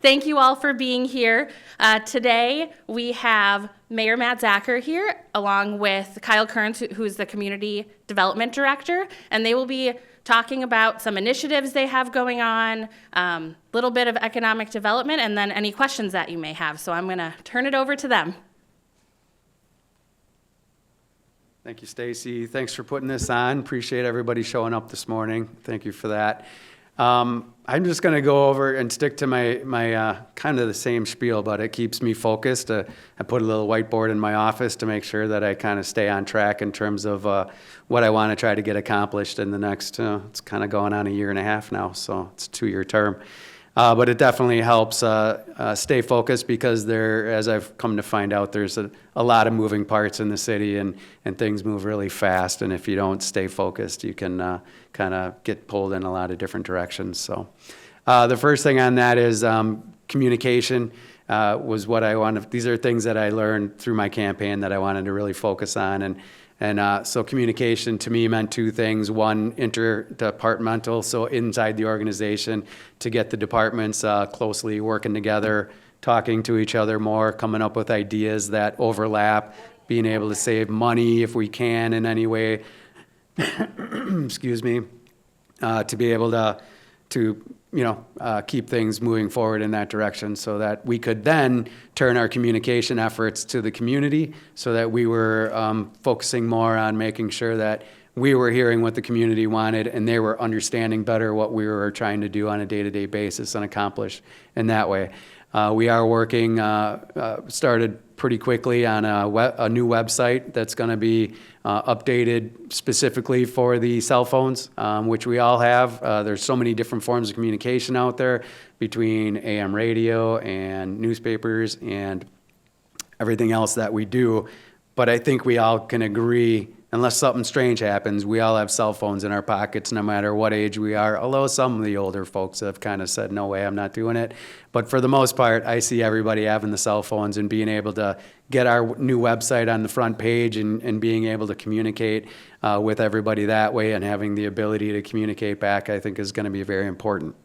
Thank you all for being here. Today we have Mayor Matt Zacher here along with Kyle Kearns, who's the Community Development Director, and they will be talking about some initiatives they have going on, a little bit of economic development, and then any questions that you may have. So I'm going to turn it over to them. Thank you, Stacy. Thanks for putting this on. Appreciate everybody showing up this morning. Thank you for that. I'm just going to go over and stick to my kind of the same spiel, but it keeps me focused. I put a little whiteboard in my office to make sure that I kind of stay on track in terms of what I want to try to get accomplished in the next, it's kind of going on a year and a half now, so it's a 2-year term. But it definitely helps stay focused because there, as I've come to find out, there's a lot of moving parts in the city and things move really fast. And if you don't stay focused, you can kind of get pulled in a lot of different directions. So the first thing on that is communication was what I wanted. These are things that I learned through my campaign that I wanted to really focus on. And so communication to me meant 2 things. One, interdepartmental, so inside the organization to get the departments closely working together, talking to each other more, coming up with ideas that overlap, being able to save money if we can in any way, excuse me, to be able to keep things moving forward in that direction so that we could then turn our communication efforts to the community so that we were focusing more on making sure that we were hearing what the community wanted and they were understanding better what we were trying to do on a day-to-day basis and accomplish in that way. We are working, started pretty quickly on a new website that's going to be updated specifically for the cell phones, which we all have. There's so many different forms of communication out there between AM radio and newspapers and everything else that we do. But I think we all can agree, unless something strange happens, we all have cell phones in our pockets no matter what age we are, although some of the older folks have kind of said, no way, I'm not doing it. But for the most part, I see everybody having the cell phones and being able to get our new website on the front page and being able to communicate with everybody that way and having the ability to communicate back, I think is going to be very important.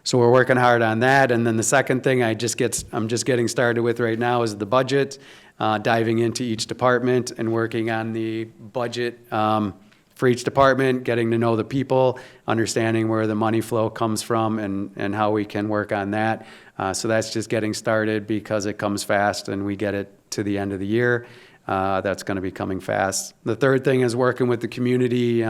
So we're working hard on that. And then the second thing I'm just getting started with right now is the budget. Diving into each department and working on the budget for each department, getting to know the people, understanding where the money flow comes from and how we can work on that. So that's just getting started because it comes fast and we get it to the end of the year. That's going to be coming fast. The third thing is working with the community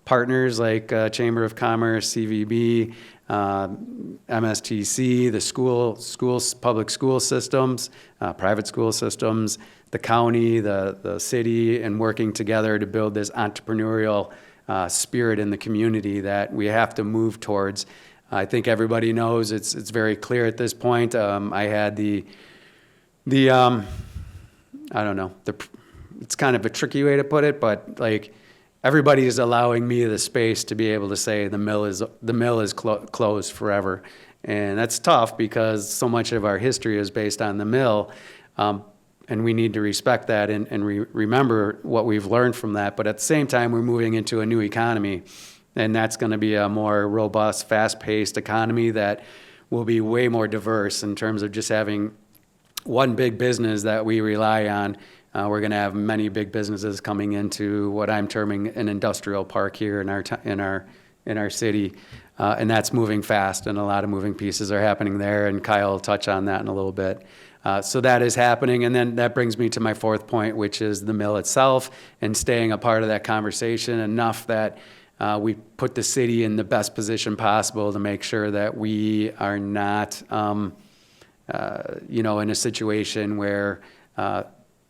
partners like Chamber of Commerce, CVB, MSTC, the schools, public school systems, private school systems, the county, the city, and working together to build this entrepreneurial spirit in the community that we have to move towards. I think everybody knows it's very clear at this point. I had I don't know, it's kind of a tricky way to put it, but like everybody is allowing me the space to be able to say the mill is closed forever. And that's tough because so much of our history is based on the mill. And we need to respect that and remember what we've learned from that. But at the same time, we're moving into a new economy. And that's going to be a more robust, fast-paced economy that will be way more diverse in terms of just having one big business that we rely on. We're going to have many big businesses coming into what I'm terming an industrial park here in our city, and that's moving fast, and a lot of moving pieces are happening there. And Kyle will touch on that in a little bit. So that is happening, and then that brings me to my fourth point, which is the mill itself and staying a part of that conversation enough that we put the city in the best position possible to make sure that we are not, in a situation where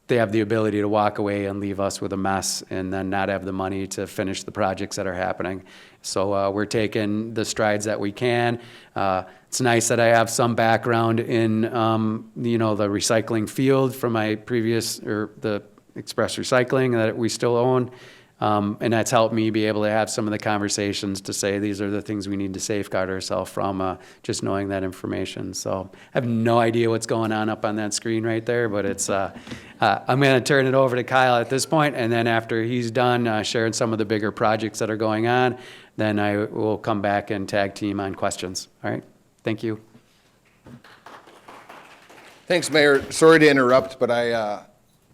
they have the ability to walk away and leave us with a mess and then not have the money to finish the projects that are happening. So we're taking the strides that we can. It's nice that I have some background in, the recycling field from my previous, or the Express Recycling that we still own. And that's helped me be able to have some of the conversations to say these are the things we need to safeguard ourselves from, just knowing that information. So I have no idea what's going on up on that screen right there, but it's I'm going to turn it over to Kyle at this point, and then after he's done sharing some of the bigger projects that are going on, then I will come back and tag team on questions. All right? Thank you. Thanks, Mayor. Sorry to interrupt, but I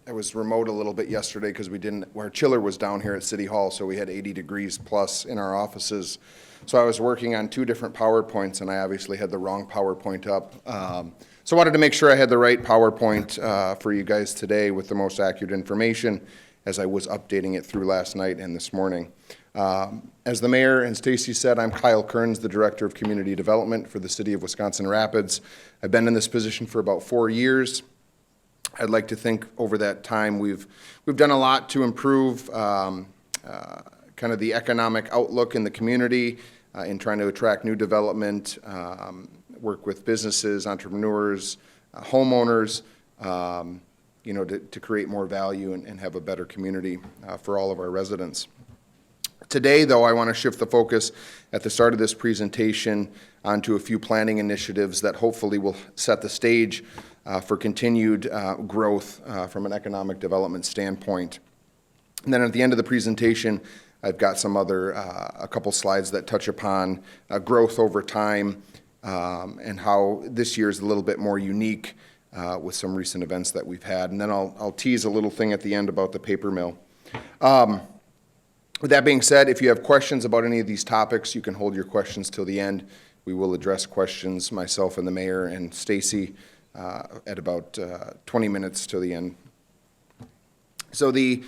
was remote a little bit yesterday because our chiller was down here at City Hall, so we had 80 degrees plus in our offices. So I was working on 2 different PowerPoints, and I obviously had the wrong PowerPoint up. So I wanted to make sure I had the right PowerPoint for you guys today with the most accurate information as I was updating it through last night and this morning. As the mayor and Stacy said, I'm Kyle Kearns, the Director of Community Development for the City of Wisconsin Rapids. I've been in this position for about 4 years. I'd like to think over that time we've done a lot to improve kind of the economic outlook in the community in trying to attract new development, work with businesses, entrepreneurs, homeowners, to create more value and have a better community for all of our residents. Today, though, I want to shift the focus at the start of this presentation onto a few planning initiatives that hopefully will set the stage for continued growth from an economic development standpoint. And then at the end of the presentation, I've got some other, a couple slides that touch upon growth over time and how this year is a little bit more unique with some recent events that we've had. And then I'll tease a little thing at the end about the paper mill. With that being said, if you have questions about any of these topics, you can hold your questions till the end. We will address questions, myself and the mayor and Stacy, at about 20 minutes till the end. So the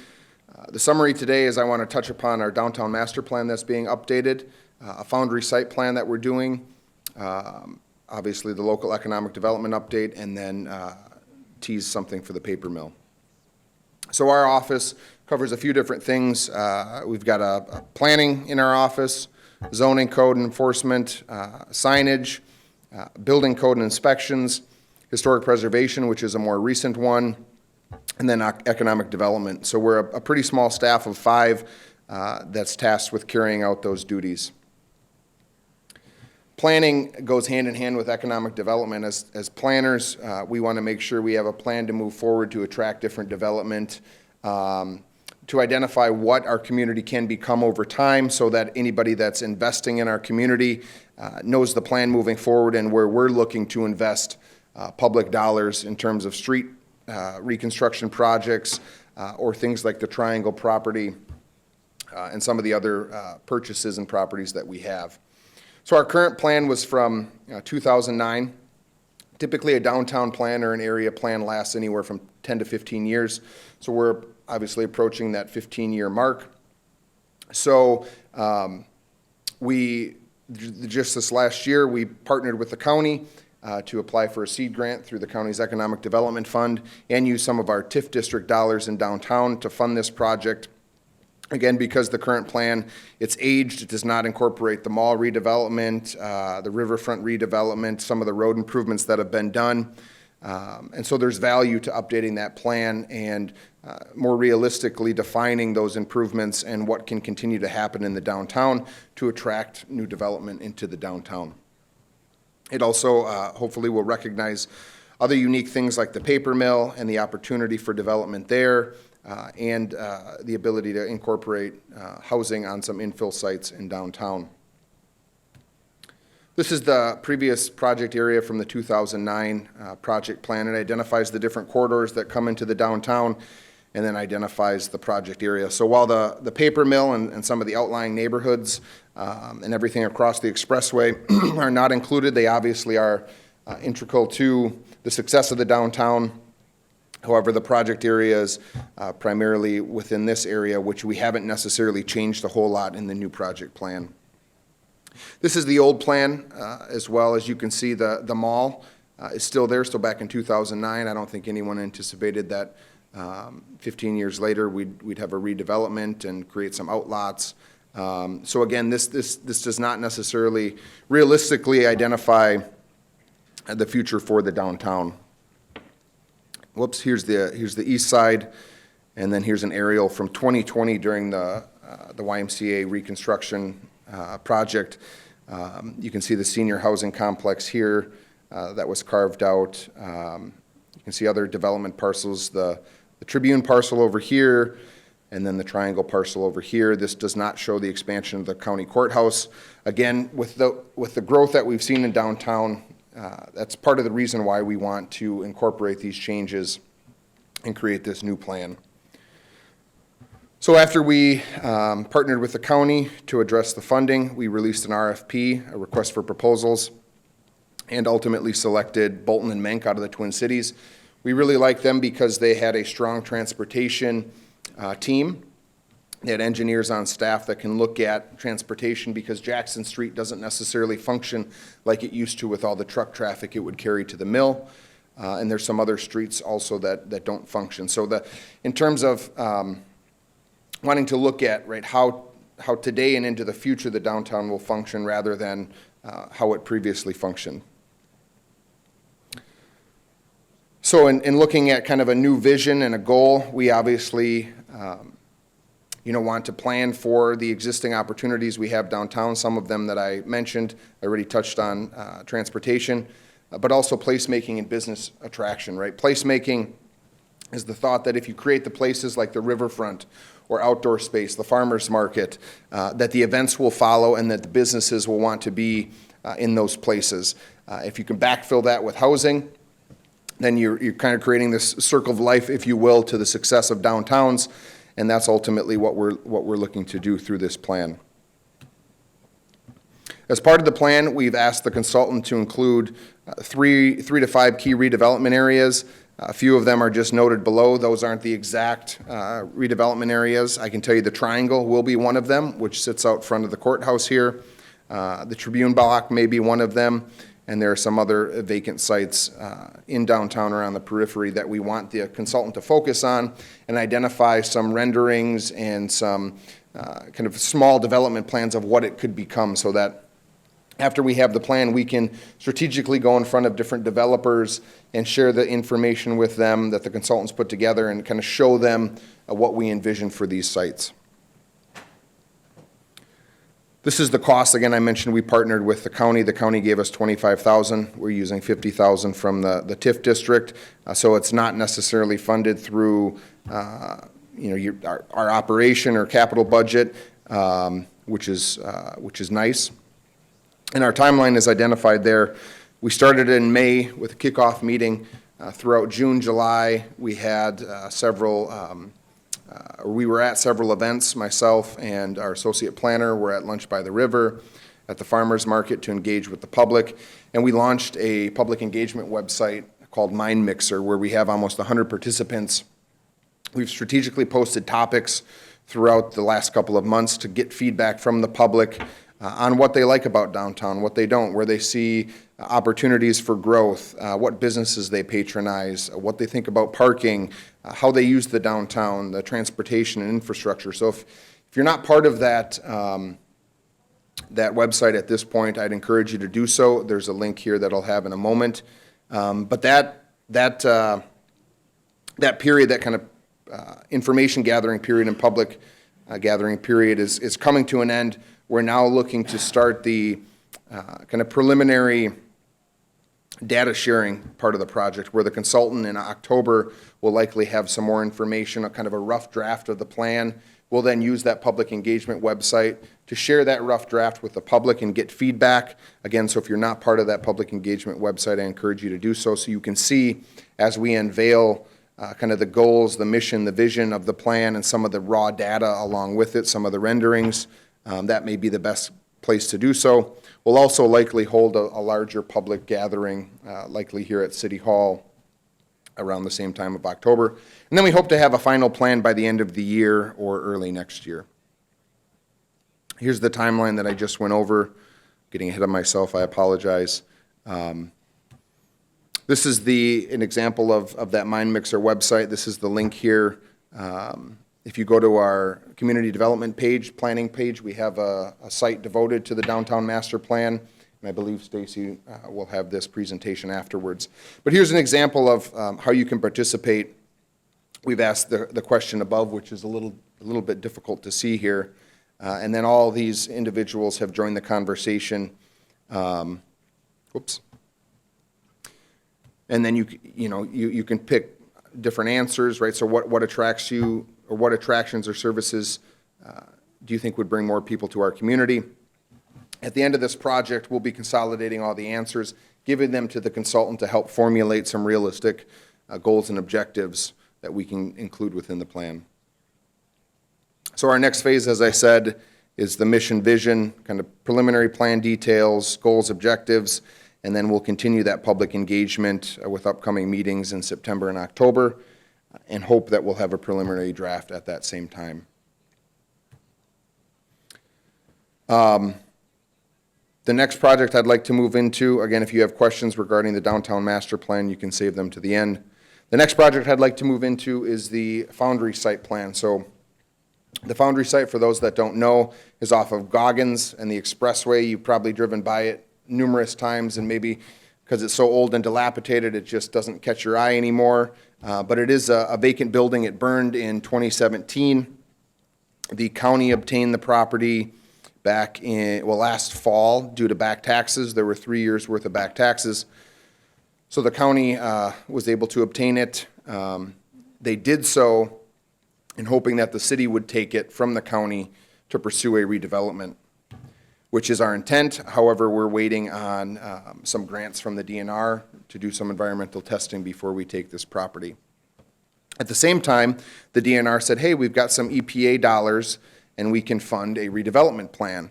summary today is I want to touch upon our downtown master plan that's being updated, a Foundry site plan that we're doing, obviously the local economic development update, and then tease something for the paper mill. So our office covers a few different things. We've got a planning in our office, zoning code and enforcement, signage, building code and inspections, historic preservation, which is a more recent one, and then economic development. So we're a pretty small staff of 5 that's tasked with carrying out those duties. Planning goes hand in hand with economic development. As planners, we want to make sure we have a plan to move forward to attract different development, to identify what our community can become over time so that anybody that's investing in our community knows the plan moving forward and where we're looking to invest public dollars in terms of street reconstruction projects or things like the Triangle property and some of the other purchases and properties that we have. So our current plan was from 2009. Typically a downtown plan or an area plan lasts anywhere from 10 to 15 years. So we're obviously approaching that 15-year mark. So just this last year, we partnered with the county to apply for a seed grant through the county's Economic Development Fund and use some of our TIF district dollars in downtown to fund this project. Again, because the current plan, it's aged, it does not incorporate the mall redevelopment, the riverfront redevelopment, some of the road improvements that have been done. And so there's value to updating that plan and more realistically defining those improvements and what can continue to happen in the downtown to attract new development into the downtown. It also hopefully will recognize other unique things like the paper mill and the opportunity for development there. And the ability to incorporate housing on some infill sites in downtown. This is the previous project area from the 2009 project plan. It identifies the different corridors that come into the downtown and then identifies the project area. So while the paper mill and some of the outlying neighborhoods and everything across the expressway are not included, they obviously are integral to the success of the downtown. However, the project area is primarily within this area, which we haven't necessarily changed a whole lot in the new project plan. This is the old plan as well. As you can see, the mall is still there, still back in 2009. I don't think anyone anticipated that 15 years later we'd have a redevelopment and create some outlots. So again, this does not necessarily realistically identify the future for the downtown. Whoops, here's the east side, and then here's an aerial from 2020 during the YMCA reconstruction project. You can see the senior housing complex here that was carved out. You can see other development parcels, the Tribune parcel over here, and then the Triangle parcel over here. This does not show the expansion of the county courthouse. Again, with the growth that we've seen in downtown, that's part of the reason why we want to incorporate these changes and create this new plan. So after we partnered with the county to address the funding, we released an RFP, a request for proposals, and ultimately selected Bolton and Menk out of the Twin Cities. We really liked them because they had a strong transportation team. They had engineers on staff that can look at transportation because Jackson Street doesn't necessarily function like it used to with all the truck traffic it would carry to the mill. And there's some other streets also that don't function. So in terms of wanting to look at, right, how today and into the future the downtown will function rather than how it previously functioned. So in looking at kind of a new vision and a goal, we obviously want to plan for the existing opportunities we have downtown, some of them that I mentioned. I already touched on transportation, but also placemaking and business attraction, right? Placemaking is the thought that if you create the places like the riverfront or outdoor space, the farmer's market, that the events will follow and that the businesses will want to be in those places. If you can backfill that with housing, then you're kind of creating this circle of life, if you will, to the success of downtowns, and that's ultimately what we're looking to do through this plan. As part of the plan, we've asked the consultant to include three to five key redevelopment areas. A few of them are just noted below. Those aren't the exact redevelopment areas. I can tell you the Triangle will be one of them, which sits out front of the courthouse here. The Tribune Block may be one of them. And there are some other vacant sites in downtown around the periphery that we want the consultant to focus on and identify some renderings and some kind of small development plans of what it could become, so that after we have the plan, we can strategically go in front of different developers and share the information with them that the consultants put together and kind of show them what we envision for these sites. This is the cost. Again, I mentioned we partnered with the county. The county gave us $25,000. We're using $50,000 from the TIF district, so it's not necessarily funded through our operation or capital budget, which is nice. And our timeline is identified there. We started in May with a kickoff meeting. Throughout June, July, we had we were at several events. Myself and our associate planner were at Lunch by the River, at the farmers market to engage with the public, and we launched a public engagement website called Mind Mixer, where we have almost 100 participants. We've strategically posted topics throughout the last couple of months to get feedback from the public on what they like about downtown, what they don't, where they see opportunities for growth, what businesses they patronize, what they think about parking, how they use the downtown, the transportation and infrastructure. So if you're not part of that website at this point, I'd encourage you to do so. There's a link here that I'll have in a moment. But that period, that kind of information gathering period and public gathering period is coming to an end. We're now looking to start the kind of preliminary data sharing part of the project, where the consultant in October will likely have some more information, a kind of a rough draft of the plan. We'll then use that public engagement website to share that rough draft with the public and get feedback. Again, so if you're not part of that public engagement website, I encourage you to do so you can see as we unveil kind of the goals, the mission, the vision of the plan, and some of the raw data along with it, some of the renderings. That may be the best place to do so. We'll also likely hold a larger public gathering, likely here at City Hall around the same time of October. And then we hope to have a final plan by the end of the year or early next year. Here's the timeline that I just went over. Getting ahead of myself, I apologize. This is an example of that Mind Mixer website. This is the link here. If you go to our community development page, planning page, we have a site devoted to the downtown master plan, and I believe Stacy will have this presentation afterwards. But here's an example of how you can participate. We've asked the question above, which is a little bit difficult to see here, and then all these individuals have joined the conversation. Whoops. And then you can pick different answers, right? So what attracts you, or what attractions or services do you think would bring more people to our community? At the end of this project, we'll be consolidating all the answers giving them to the consultant to help formulate some realistic goals and objectives that we can include within the plan. So our next phase, as I said, is the mission vision, kind of preliminary plan details, goals, objectives, and then we'll continue that public engagement with upcoming meetings in September and October, and hope that we'll have a preliminary draft at that same time. The next project I'd like to move into, again, if you have questions regarding the downtown master plan, you can save them to the end. The next project I'd like to move into is the Foundry site plan. So the Foundry site, for those that don't know, is off of Goggins and the Expressway. You've probably driven by it numerous times, and maybe because it's so old and dilapidated, it just doesn't catch your eye anymore. But it is a vacant building. It burned in 2017. The county obtained the property back in, last fall due to back taxes. There were 3 years' worth of back taxes. So the county was able to obtain it. They did so in hoping that the city would take it from the county to pursue a redevelopment, which is our intent. However, we're waiting on some grants from the DNR to do some environmental testing before we take this property. At the same time, the DNR said, hey, we've got some EPA dollars and we can fund a redevelopment plan.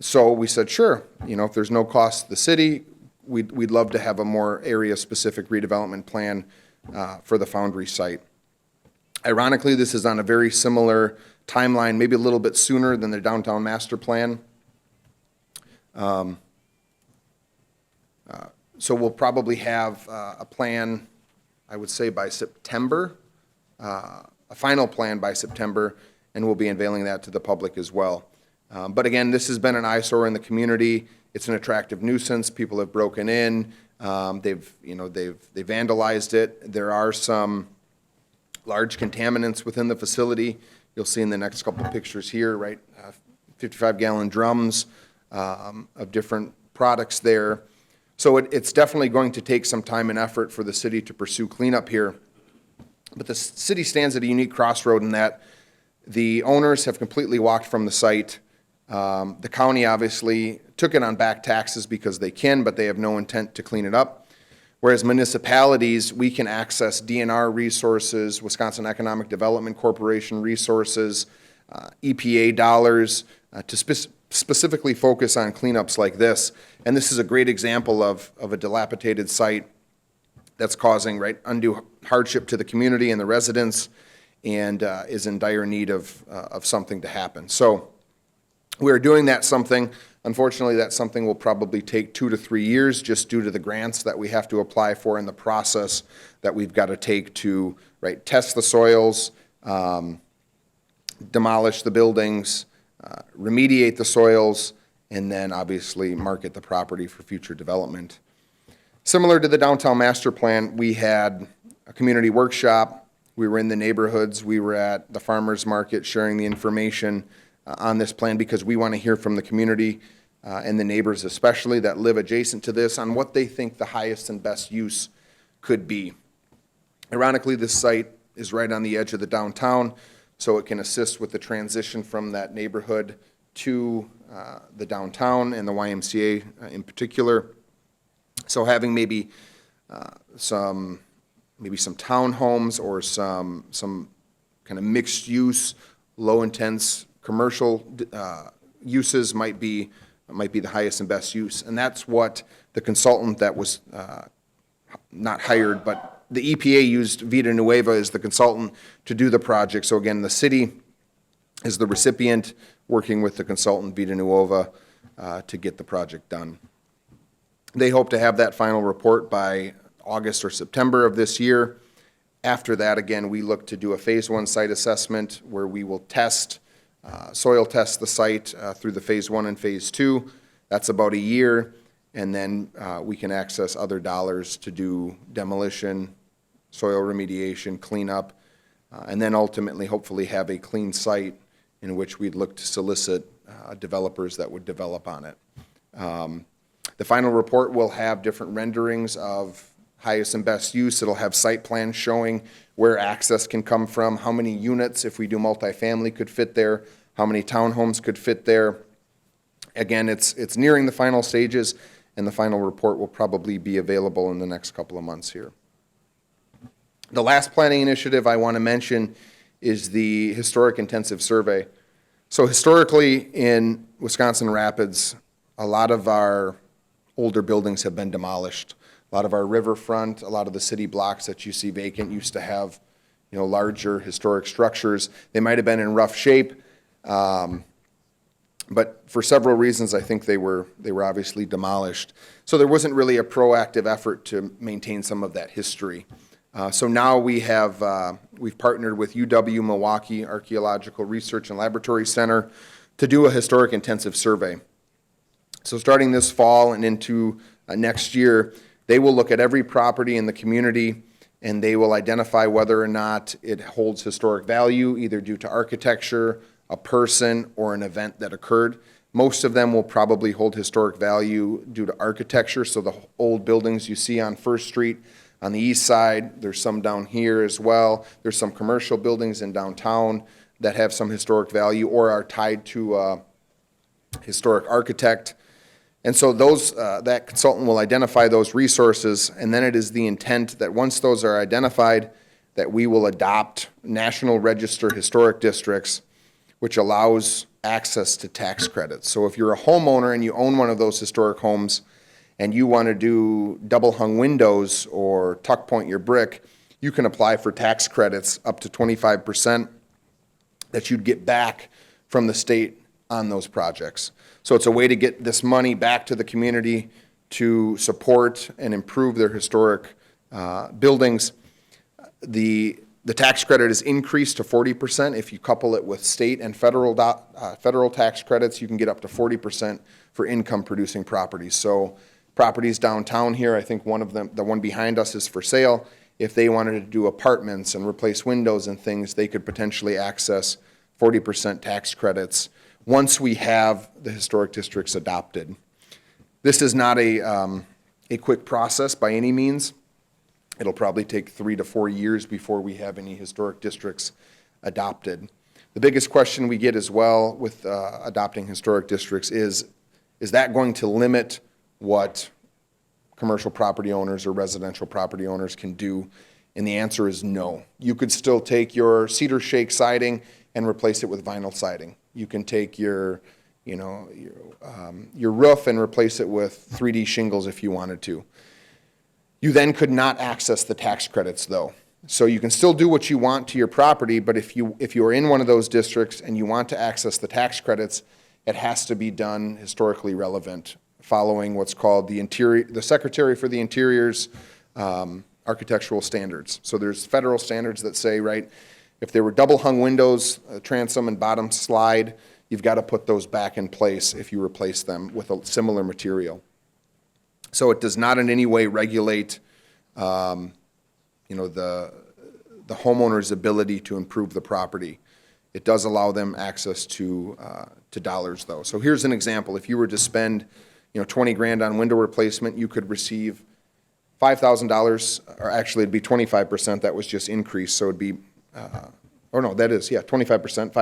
So we said, sure, if there's no cost to the city, we'd love to have a more area-specific redevelopment plan for the Foundry site. Ironically, this is on a very similar timeline, maybe a little bit sooner than the downtown master plan. So we'll probably have a plan, I would say, by September, a final plan by September, and we'll be unveiling that to the public as well. But again, this has been an eyesore in the community. It's an attractive nuisance. People have broken in. They've vandalized it. There are some large contaminants within the facility. You'll see in the next couple of pictures here, right? 55-gallon drums of different products there. So it's definitely going to take some time and effort for the city to pursue cleanup here. But the city stands at a unique crossroad in that the owners have completely walked from the site. The county obviously took it on back taxes because they can, but they have no intent to clean it up. Whereas municipalities, we can access DNR resources, Wisconsin Economic Development Corporation resources, EPA dollars to specifically focus on cleanups like this. And this is a great example of a dilapidated site that's causing undue hardship to the community and the residents, and is in dire need of something to happen. So we're doing that something. Unfortunately, that something will probably take 2 to 3 years just due to the grants that we have to apply for and the process that we've got to take to test the soils, demolish the buildings, remediate the soils, and then obviously market the property for future development. Similar to the downtown master plan, we had a community workshop. We were in the neighborhoods. We were at the farmers market sharing the information on this plan because we want to hear from the community and the neighbors especially that live adjacent to this on what they think the highest and best use could be. Ironically, this site is right on the edge of the downtown, so it can assist with the transition from that neighborhood to the downtown and the YMCA in particular. So having maybe some townhomes or some kind of mixed use, low intense commercial uses might be the highest and best use. And that's what the consultant that was not hired, but the EPA used Vida Nueva as the consultant to do the project. So again, the city is the recipient working with the consultant Vida Nueva to get the project done. They hope to have that final report by August or September of this year. After that, again, we look to do a phase 1 site assessment where we will soil test the site through the phase 1 and phase 2. That's about a year, and then we can access other dollars to do demolition, soil remediation, cleanup, and then ultimately hopefully have a clean site in which we'd look to solicit developers that would develop on it. The final report will have different renderings of highest and best use. It'll have site plans showing where access can come from, how many units, if we do multifamily, could fit there, how many townhomes could fit there. Again, it's nearing the final stages, and the final report will probably be available in the next couple of months here. The last planning initiative I want to mention is the Historic Intensive Survey. So historically in Wisconsin Rapids, a lot of our older buildings have been demolished. A lot of our riverfront, a lot of the city blocks that you see vacant used to have, larger historic structures. They might have been in rough shape, but for several reasons, I think they were obviously demolished. So there wasn't really a proactive effort to maintain some of that history. So now we've partnered with UW-Milwaukee Archaeological Research and Laboratory Center to do a historic intensive survey. So starting this fall and into next year, they will look at every property in the community and they will identify whether or not it holds historic value, either due to architecture, a person, or an event that occurred. Most of them will probably hold historic value due to architecture, so the old buildings you see on First Street on the east side, there's some down here as well. There's some commercial buildings in downtown that have some historic value or are tied to a historic architect. And so that consultant will identify those resources, and then it is the intent that once those are identified, that we will adopt National Register Historic Districts, which allows access to tax credits. So if you're a homeowner and you own one of those historic homes and you want to do double hung windows or tuck point your brick, you can apply for tax credits up to 25% that you'd get back from the state on those projects. So it's a way to get this money back to the community to support and improve their historic buildings. The tax credit is increased to 40%. If you couple it with state and federal tax credits, you can get up to 40% for income producing properties. So properties downtown here, I think one of them, the one behind us, is for sale. If they wanted to do apartments and replace windows and things, they could potentially access 40% tax credits once we have the historic districts adopted. This is not a quick process by any means. It'll probably take 3 to 4 years before we have any historic districts adopted. The biggest question we get as well with adopting historic districts is that going to limit what commercial property owners or residential property owners can do? And the answer is no. You could still take your cedar shake siding and replace it with vinyl siding. You can take your roof and replace it with 3D shingles if you wanted to. You then could not access the tax credits though. So you can still do what you want to your property, but if you are in one of those districts and you want to access the tax credits, it has to be done historically relevant, following what's called the Secretary for the Interior's architectural standards. So there's federal standards that say, right, if there were double hung windows, transom and bottom slide, you've got to put those back in place if you replace them with a similar material. So it does not in any way regulate, the homeowner's ability to improve the property. It does allow them access to dollars though. So here's an example. If you were to spend, $20,000 on window replacement, you could receive $5,000, or actually it'd be 25%. That was just increased, so it'd be, 25%,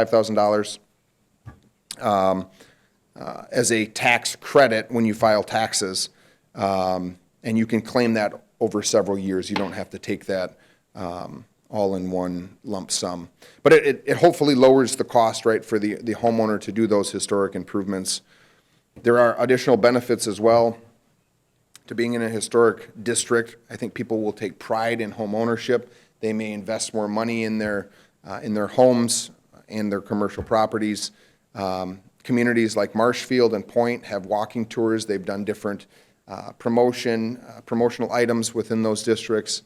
$5,000 as a tax credit when you file taxes, and you can claim that over several years. You don't have to take that all in one lump sum. But it hopefully lowers the cost, right, for the homeowner to do those historic improvements. There are additional benefits as well to being in a historic district. I think people will take pride in home ownership. They may invest more money in their homes and their commercial properties. Communities like Marshfield and Point have walking tours. They've done different promotional items within those districts.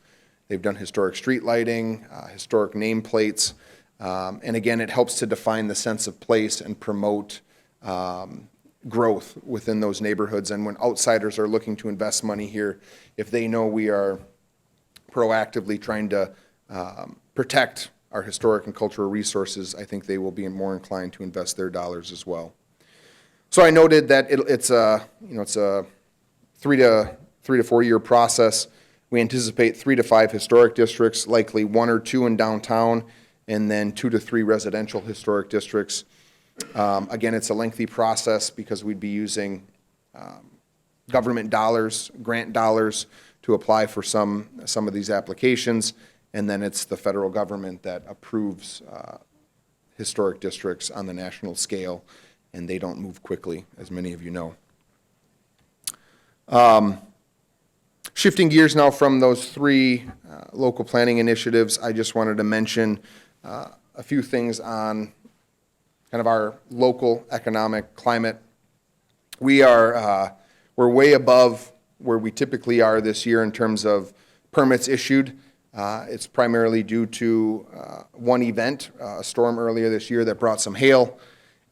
They've done historic street lighting, historic nameplates, and again, it helps to define the sense of place and promote growth within those neighborhoods. And when outsiders are looking to invest money here, if they know we are proactively trying to protect our historic and cultural resources, I think they will be more inclined to invest their dollars as well. So I noted that it's a 3 to 4 year process. We anticipate 3 to 5 historic districts, likely 1 or 2 in downtown, and then 2 to 3 residential historic districts. Again, it's a lengthy process because we'd be using government dollars, grant dollars to apply for some of these applications, and then it's the federal government that approves historic districts on the national scale, and they don't move quickly, as many of you know. Shifting gears now from those three local planning initiatives, I just wanted to mention a few things on kind of our local economic climate. We're way above where we typically are this year in terms of permits issued. It's primarily due to one event, a storm earlier this year that brought some hail,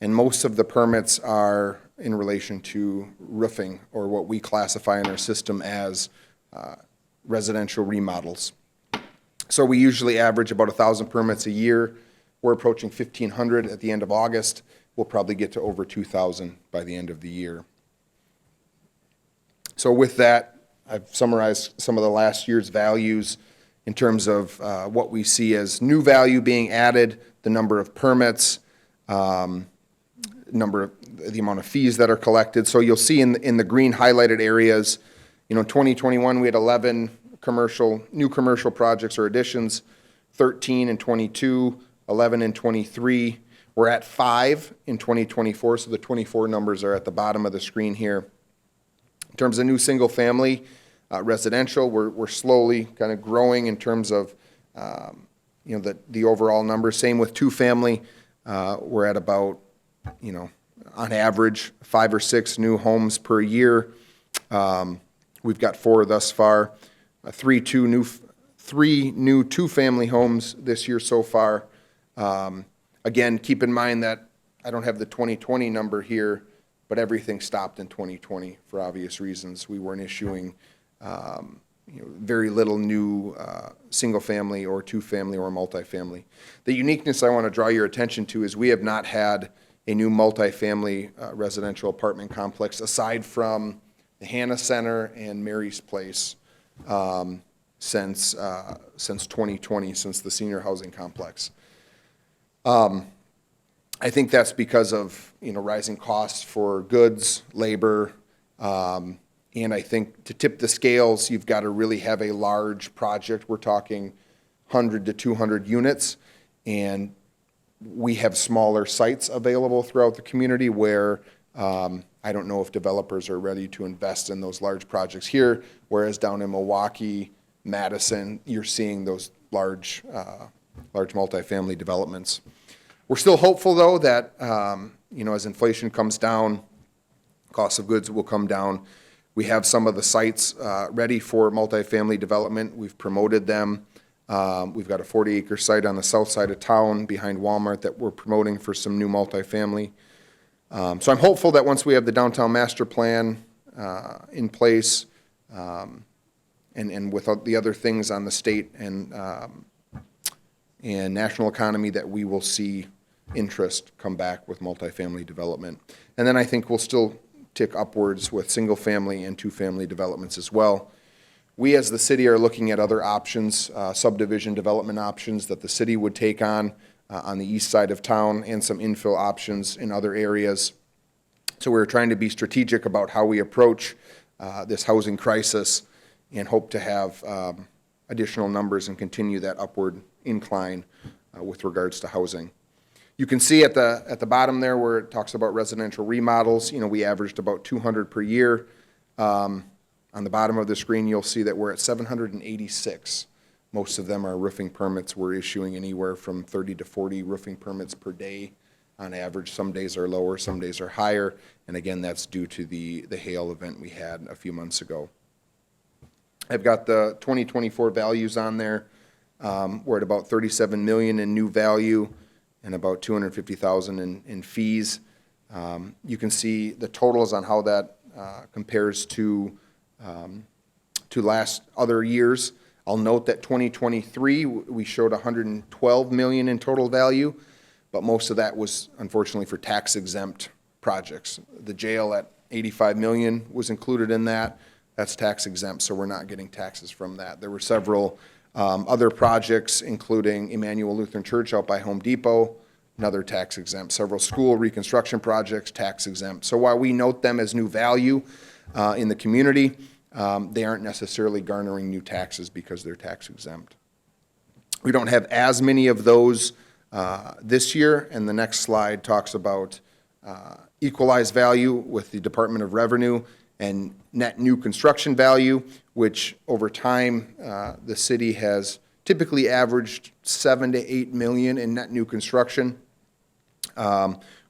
and most of the permits are in relation to roofing, or what we classify in our system as residential remodels. So we usually average about 1,000 permits a year. We're approaching 1,500 at the end of August. We'll probably get to over 2,000 by the end of the year. So with that, I've summarized some of the last year's values in terms of what we see as new value being added, the number of permits, the amount of fees that are collected. So you'll see in the green highlighted areas, in 2021 we had 11 new commercial projects or additions, 13 in 22, 11 in 23. We're at 5 in 2024, so the 24 numbers are at the bottom of the screen here. In terms of new single family residential, we're slowly kind of growing in terms of the overall numbers. Same with two family. We're at about on average 5 or 6 new homes per year. We've got 4 thus far. 3 new two-family homes this year so far. Again, keep in mind that I don't have the 2020 number here, but everything stopped in 2020 for obvious reasons. We weren't issuing very little new single-family or two-family or multifamily. The uniqueness I want to draw your attention to is we have not had a new multifamily residential apartment complex aside from the Hannah Center and Mary's Place since 2020, since the senior housing complex. I think that's because of rising costs for goods, labor, and I think to tip the scales, you've got to really have a large project. We're talking 100 to 200 units, and we have smaller sites available throughout the community where I don't know if developers are ready to invest in those large projects here, whereas down in Milwaukee, Madison, you're seeing those large multifamily developments. We're still hopeful, though, that as inflation comes down, cost of goods will come down. We have some of the sites ready for multifamily development. We've promoted them. We've got a 40-acre site on the south side of town behind Walmart that we're promoting for some new multifamily. So I'm hopeful that once we have the downtown master plan in place, and with the other things on the state and national economy, that we will see interest come back with multifamily development. And then I think we'll still tick upwards with single-family and two-family developments as well. We as the city are looking at other options, subdivision development options that the city would take on the east side of town, and some infill options in other areas. So we're trying to be strategic about how we approach this housing crisis and hope to have additional numbers and continue that upward incline with regards to housing. You can see at the bottom there where it talks about residential remodels, we averaged about 200 per year. On the bottom of the screen, you'll see that we're at 786. Most of them are roofing permits. We're issuing anywhere from 30 to 40 roofing permits per day on average. Some days are lower, some days are higher. And again, that's due to the hail event we had a few months ago. I've got the 2024 values on there. We're at about $37 million in new value and about $250,000 in fees. You can see the totals on how that compares to last other years. I'll note that 2023, we showed $112 million in total value, but most of that was unfortunately for tax-exempt projects. The jail at $85 million was included in that. That's tax-exempt, so we're not getting taxes from that. There were several other projects, including Emmanuel Lutheran Church out by Home Depot, another tax-exempt. Several school reconstruction projects, tax-exempt. So while we note them as new value, in the community, they aren't necessarily garnering new taxes because they're tax exempt. We don't have as many of those this year, and the next slide talks about equalized value with the Department of Revenue and net new construction value, which over time the city has typically averaged 7 to 8 million in net new construction,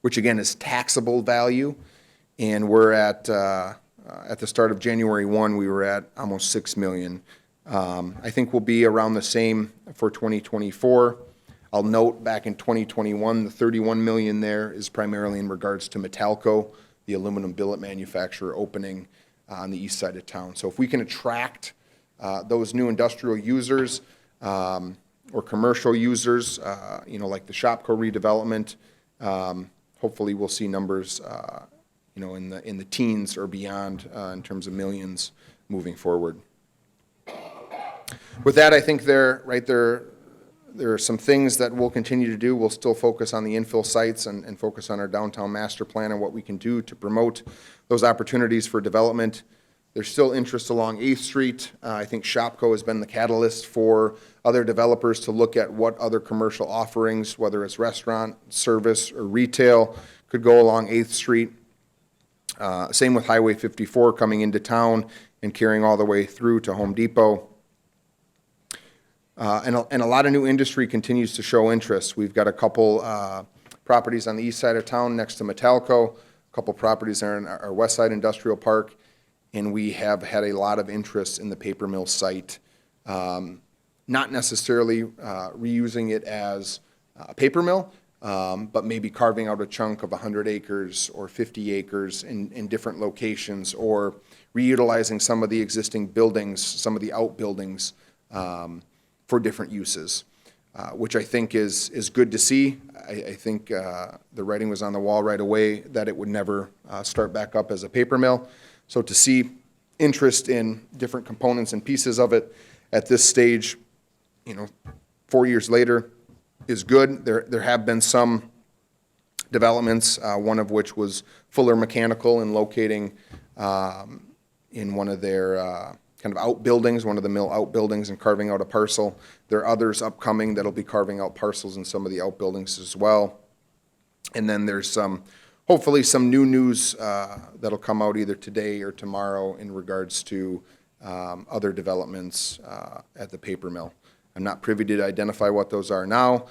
which again is taxable value, and we're at the start of January 1, we were at almost 6 million. I think we'll be around the same for 2024. I'll note back in 2021, the 31 million there is primarily in regards to Metalco, the aluminum billet manufacturer opening on the east side of town. So if we can attract those new industrial users or commercial users, like the Shopco redevelopment, hopefully we'll see numbers, in the teens or beyond in terms of millions moving forward. With that, I think there are some things that we'll continue to do. We'll still focus on the infill sites and focus on our downtown master plan and what we can do to promote those opportunities for development. There's still interest along 8th Street. I think Shopco has been the catalyst for other developers to look at what other commercial offerings, whether it's restaurant, service, or retail, could go along 8th Street. Same with Highway 54 coming into town and carrying all the way through to Home Depot. And a lot of new industry continues to show interest. We've got a couple properties on the east side of town next to Metalco, a couple properties there in our west side industrial park, and we have had a lot of interest in the paper mill site. Not necessarily reusing it as a paper mill, but maybe carving out a chunk of 100 acres or 50 acres in different locations, or reutilizing some of the existing buildings, some of the outbuildings, for different uses, which I think is good to see. I think the writing was on the wall right away that it would never start back up as a paper mill. So to see interest in different components and pieces of it at this stage, 4 years later, is good. There have been some developments, one of which was Fuller Mechanical in locating in one of their kind of outbuildings, one of the mill outbuildings, and carving out a parcel. There are others upcoming that'll be carving out parcels in some of the outbuildings as well. And then there's hopefully some new news that'll come out either today or tomorrow in regards to other developments at the paper mill. I'm not privy to identify what those are now,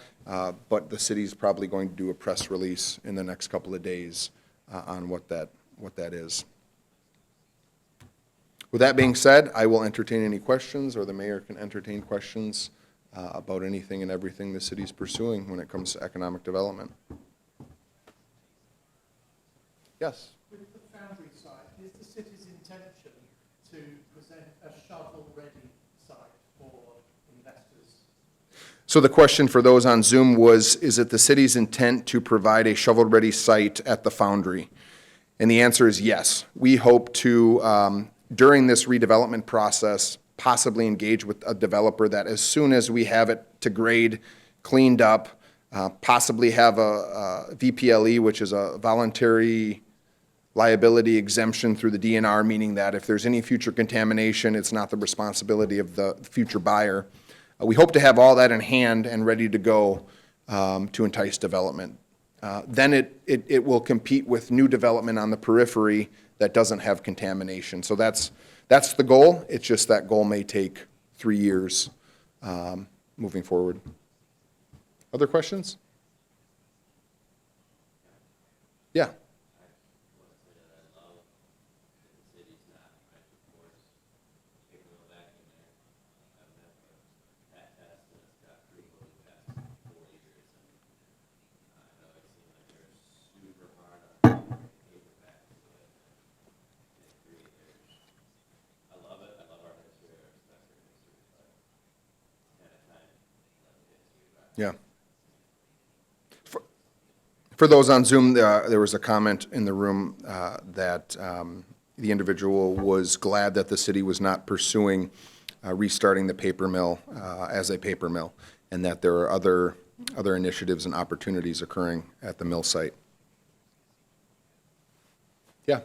but the city's probably going to do a press release in the next couple of days on what that is. With that being said, I will entertain any questions, or the mayor can entertain questions about anything and everything the city's pursuing when it comes to economic development. Yes? With the foundry site, is the city's intention to present a shovel-ready site for investors? So the question for those on Zoom was, is it the city's intent to provide a shovel-ready site at the foundry? And the answer is yes. We hope to, during this redevelopment process, possibly engage with a developer that as soon as we have it to grade, cleaned up, possibly have a VPLE, which is a voluntary liability exemption through the DNR, meaning that if there's any future contamination, it's not the responsibility of the future buyer. We hope to have all that in hand and ready to go to entice development. Then it will compete with new development on the periphery that doesn't have contamination. So that's the goal. It's just that goal may take 3 years moving forward. Other questions? Yeah. Yeah. For those on Zoom, there was a comment in the room that the individual was glad that the city was not pursuing restarting the paper mill as a paper mill, and that there are other initiatives and opportunities occurring at the mill site. Yeah.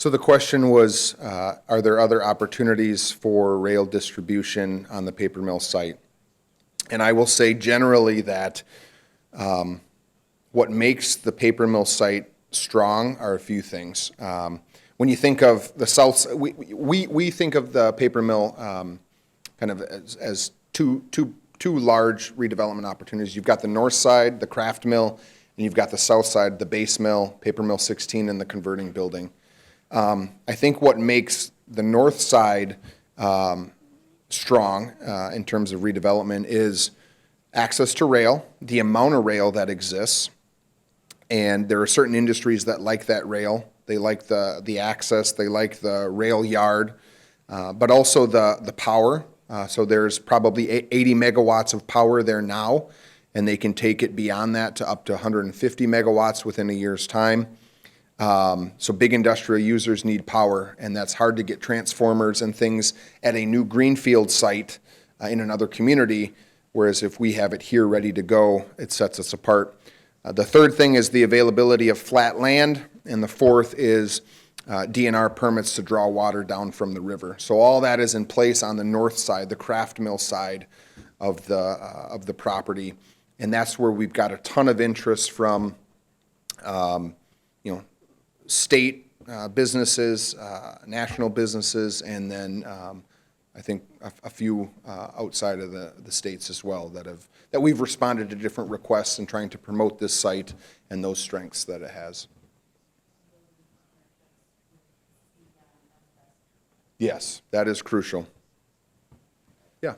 So the question was, are there other opportunities for rail distribution on the paper mill site? And I will say generally that what makes the paper mill site strong are a few things. When you think of the south, we think of the paper mill kind of as two large redevelopment opportunities. You've got the north side, the kraft mill, and you've got the south side, the base mill, paper mill 16, and the converting building. I think what makes the north side strong in terms of redevelopment is access to rail, the amount of rail that exists, and there are certain industries that like that rail. They like the access, they like the rail yard, but also the power. So there's probably 80 megawatts of power there now, and they can take it beyond that to up to 150 megawatts within a year's time. So big industrial users need power, and that's hard to get transformers and things at a new greenfield site in another community, whereas if we have it here ready to go, it sets us apart. The third thing is the availability of flat land, and the fourth is DNR permits to draw water down from the river. So all that is in place on the north side, the kraft mill side of the property, and that's where we've got a ton of interest from, state businesses, national businesses, and then I think a few outside of the states as well that we've responded to different requests in trying to promote this site and those strengths that it has. Yes, that is crucial. Yeah.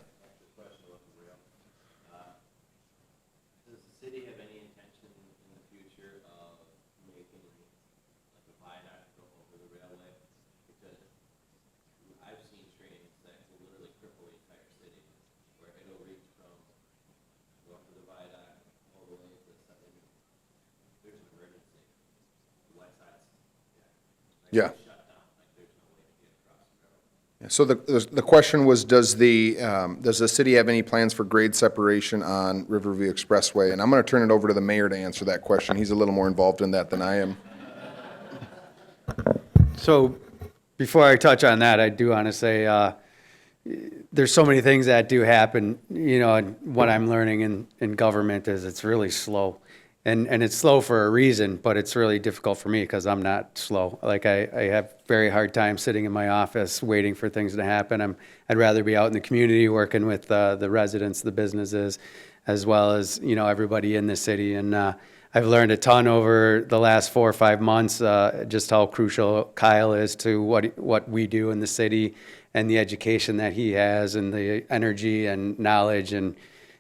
Does the city have any intention in the future of making like a viaduct go over the railway? Because I've seen trains that will literally cripple the entire city, where it'll reach from north of the viaduct all the way to the south. There's an emergency. The west side's, Yeah. shut down, like there's no way to get across the road. So the question was, does the city have any plans for grade separation on Riverview Expressway? And I'm going to turn it over to the mayor to answer that question. He's a little more involved in that than I am. So before I touch on that, I do want to say there's so many things that do happen, and what I'm learning in government is it's really slow. And it's slow for a reason, but it's really difficult for me because I'm not slow. Like I have very hard time sitting in my office waiting for things to happen. I'd rather be out in the community working with the residents, the businesses, as well as, everybody in the city. And I've learned a ton over the last 4 or 5 months, just how crucial Kyle is to what we do in the city and the education that he has and the energy and knowledge and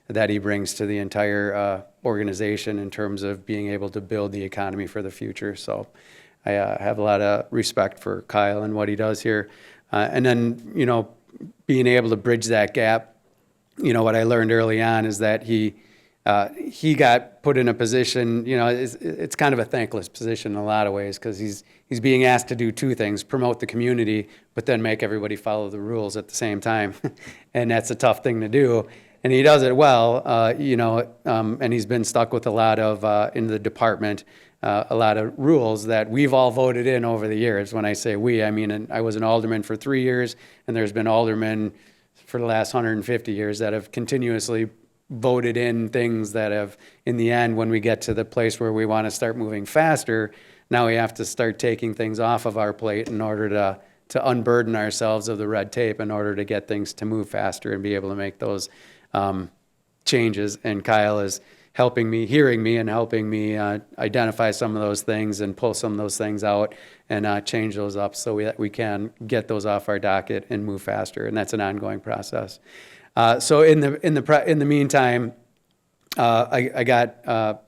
that he brings to the entire organization in terms of being able to build the economy for the future. So I have a lot of respect for Kyle and what he does here. And then, being able to bridge that gap, what I learned early on is that he got put in a position, it's kind of a thankless position in a lot of ways because he's being asked to do two things: promote the community, but then make everybody follow the rules at the same time. And that's a tough thing to do. And he does it well, and he's been stuck with a lot of, in the department, a lot of rules that we've all voted in over the years. When I say we, I mean, and I was an alderman for 3 years, and there's been aldermen for the last 150 years that have continuously voted in things that have, in the end, when we get to the place where we want to start moving faster, now we have to start taking things off of our plate in order to unburden ourselves of the red tape in order to get things to move faster and be able to make those changes. And Kyle is helping me, hearing me, and helping me identify some of those things and pull some of those things out and change those up so we can get those off our docket and move faster. And that's an ongoing process. So in the meantime, I got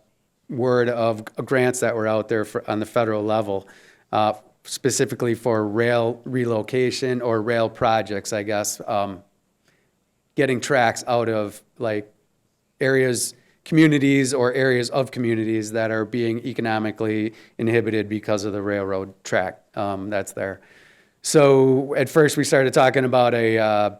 word of grants that were out there on the federal level, specifically for rail relocation or rail projects, I guess. Getting tracks out of like communities or areas of communities that are being economically inhibited because of the railroad track that's there. So at first we started talking about a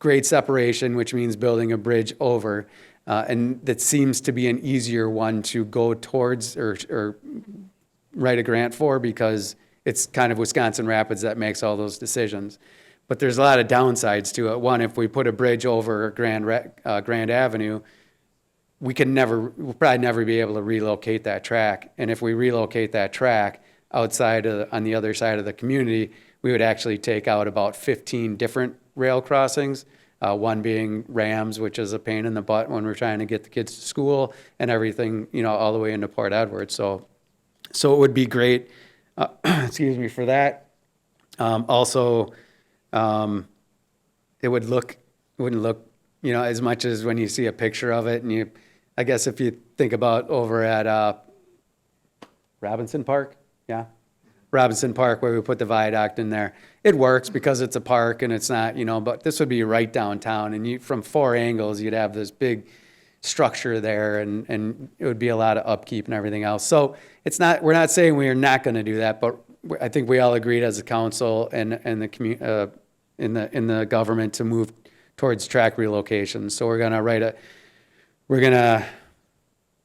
grade separation, which means building a bridge over, and that seems to be an easier one to go towards or write a grant for because it's kind of Wisconsin Rapids that makes all those decisions. But there's a lot of downsides to it. One, if we put a bridge over Grand Avenue, we'll probably never be able to relocate that track. And if we relocate that track on the other side of the community, we would actually take out about 15 different rail crossings, one being Rams, which is a pain in the butt when we're trying to get the kids to school and everything, all the way into Port Edward. So it would be great, excuse me, for that. Also, it wouldn't look, as much as when you see a picture of it, and I guess if you think about over at Robinson Park, yeah, Robinson Park, where we put the viaduct in there, it works because it's a park and it's not, but this would be right downtown, and from 4 angles, you'd have this big structure there, and it would be a lot of upkeep and everything else. So we're not saying we are not going to do that, but I think we all agreed as a council and the in the government to move towards track relocation. So we're gonna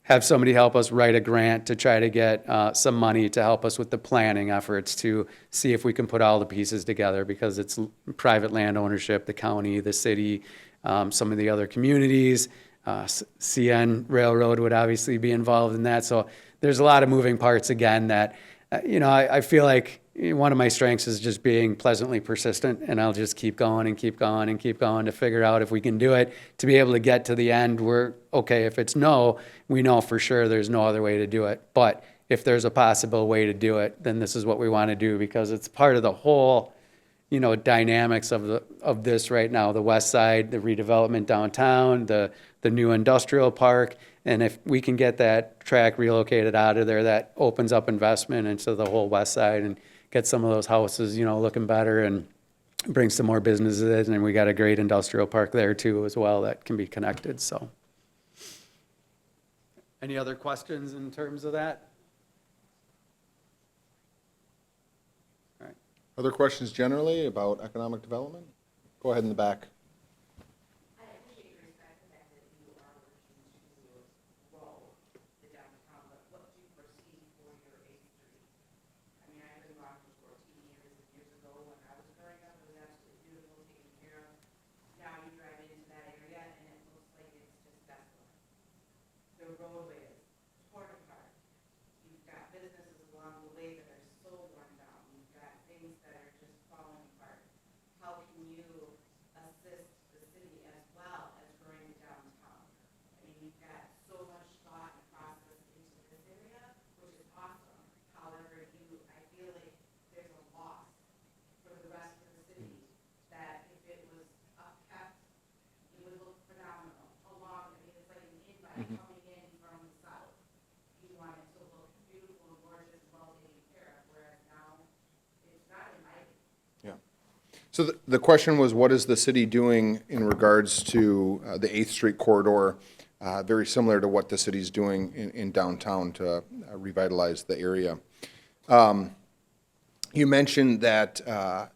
have somebody help us write a grant to try to get some money to help us with the planning efforts to see if we can put all the pieces together, because it's private land ownership, the county, the city, some of the other communities. CN Railroad would obviously be involved in that. So there's a lot of moving parts again that, I feel like one of my strengths is just being pleasantly persistent, and I'll just keep going and keep going and keep going to figure out if we can do it, to be able to get to the end. If it's no, we know for sure there's no other way to do it. But if there's a possible way to do it, then this is what we want to do, because it's part of the whole, dynamics of this right now, the west side, the redevelopment downtown, the new industrial park. And if we can get that track relocated out of there, that opens up investment into the whole west side and get some of those houses, looking better, and bring some more businesses in. And we got a great industrial park there too as well that can be connected. So any other questions in terms of that? All right. Other questions generally about economic development? Go ahead in the back. I appreciate your respect the fact that you are working to grow the downtown, but what do you foresee for your 8th Street? I mean, I've been walking for 14 years and years ago when I was growing up, it was absolutely beautiful, taken care of. Now you drive into that area and it looks like it's just desolate. The roadway is torn apart. You've got businesses along the way that are so worn down. You've got things that are just falling apart. How can you assist the city as well as growing downtown? I mean, you've got so much thought and process into this area, which is awesome. However, I feel like there's a loss for the rest of the city that if it was upkept, it would look phenomenal. It's like an invite coming in from the south. You want it to look beautiful and gorgeous and well taken care of, whereas now it's not inviting. Yeah. So the question was, what is the city doing in regards to the 8th Street corridor, very similar to what the city's doing in downtown to revitalize the area. You mentioned that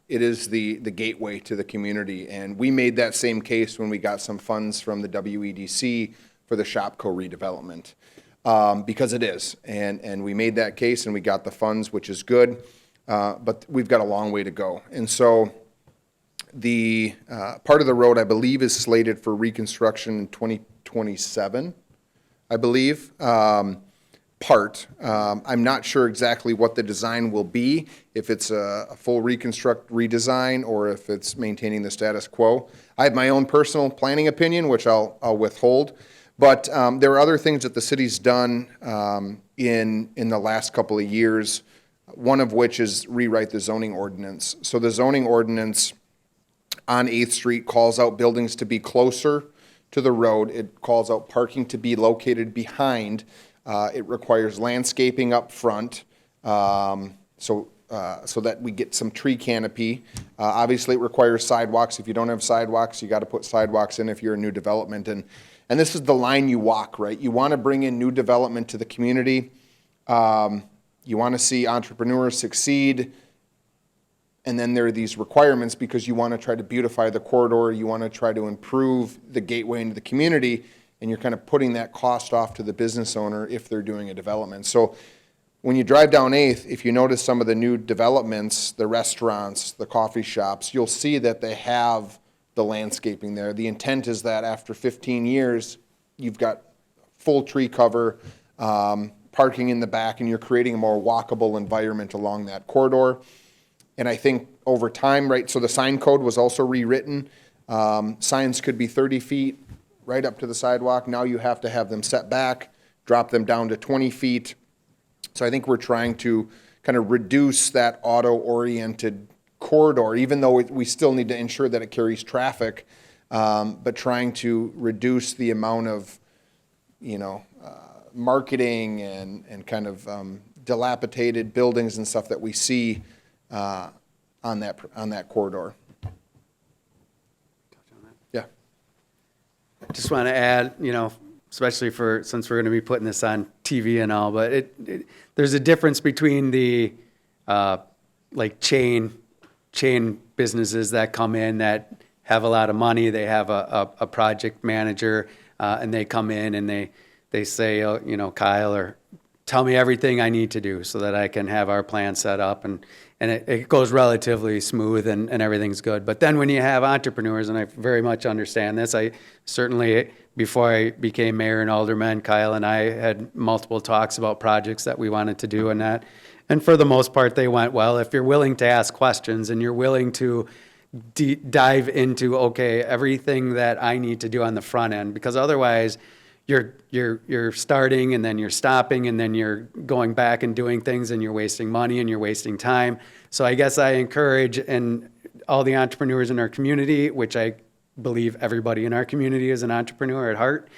it is the gateway to the community, and we made that same case when we got some funds from the WEDC for the Shopco redevelopment, because it is. And we made that case and we got the funds, which is good, but we've got a long way to go. And so the part of the road, I believe, is slated for reconstruction in 2027, I believe. I'm not sure exactly what the design will be, if it's a full redesign, or if it's maintaining the status quo. I have my own personal planning opinion, which I'll withhold. But there are other things that the city's done in the last couple of years, one of which is rewrite the zoning ordinance. So the zoning ordinance on 8th Street calls out buildings to be closer to the road. It calls out parking to be located behind. It requires landscaping up front, so that we get some tree canopy. Obviously, it requires sidewalks. If you don't have sidewalks, you got to put sidewalks in if you're a new development. And this is the line you walk, right? You want to bring in new development to the community. You want to see entrepreneurs succeed. And then there are these requirements because you want to try to beautify the corridor. You want to try to improve the gateway into the community. And you're kind of putting that cost off to the business owner if they're doing a development. So when you drive down 8th, if you notice some of the new developments, the restaurants, the coffee shops, you'll see that they have the landscaping there. The intent is that after 15 years, you've got full tree cover, parking in the back, and you're creating a more walkable environment along that corridor. And I think over time, right, so the sign code was also rewritten. Signs could be 30 feet right up to the sidewalk. Now you have to have them set back, drop them down to 20 feet. So I think we're trying to kind of reduce that auto-oriented corridor, even though we still need to ensure that it carries traffic, but trying to reduce the amount of, marketing and kind of dilapidated buildings and stuff that we see on that corridor. Yeah. I just want to add, especially since we're going to be putting this on TV and all, but there's a difference between the chain businesses that come in that have a lot of money. They have a project manager, and they come in and they say, Kyle, or tell me everything I need to do so that I can have our plan set up, and it goes relatively smooth and everything's good. But then when you have entrepreneurs, and I very much understand this, I certainly, before I became mayor and alderman, Kyle and I had multiple talks about projects that we wanted to do and that. And for the most part, they went well. If you're willing to ask questions and you're willing to dive into, okay, everything that I need to do on the front end, because otherwise you're starting and then you're stopping and then you're going back and doing things and you're wasting money and you're wasting time. So I guess I encourage and all the entrepreneurs in our community, which I believe everybody in our community is an entrepreneur at heart.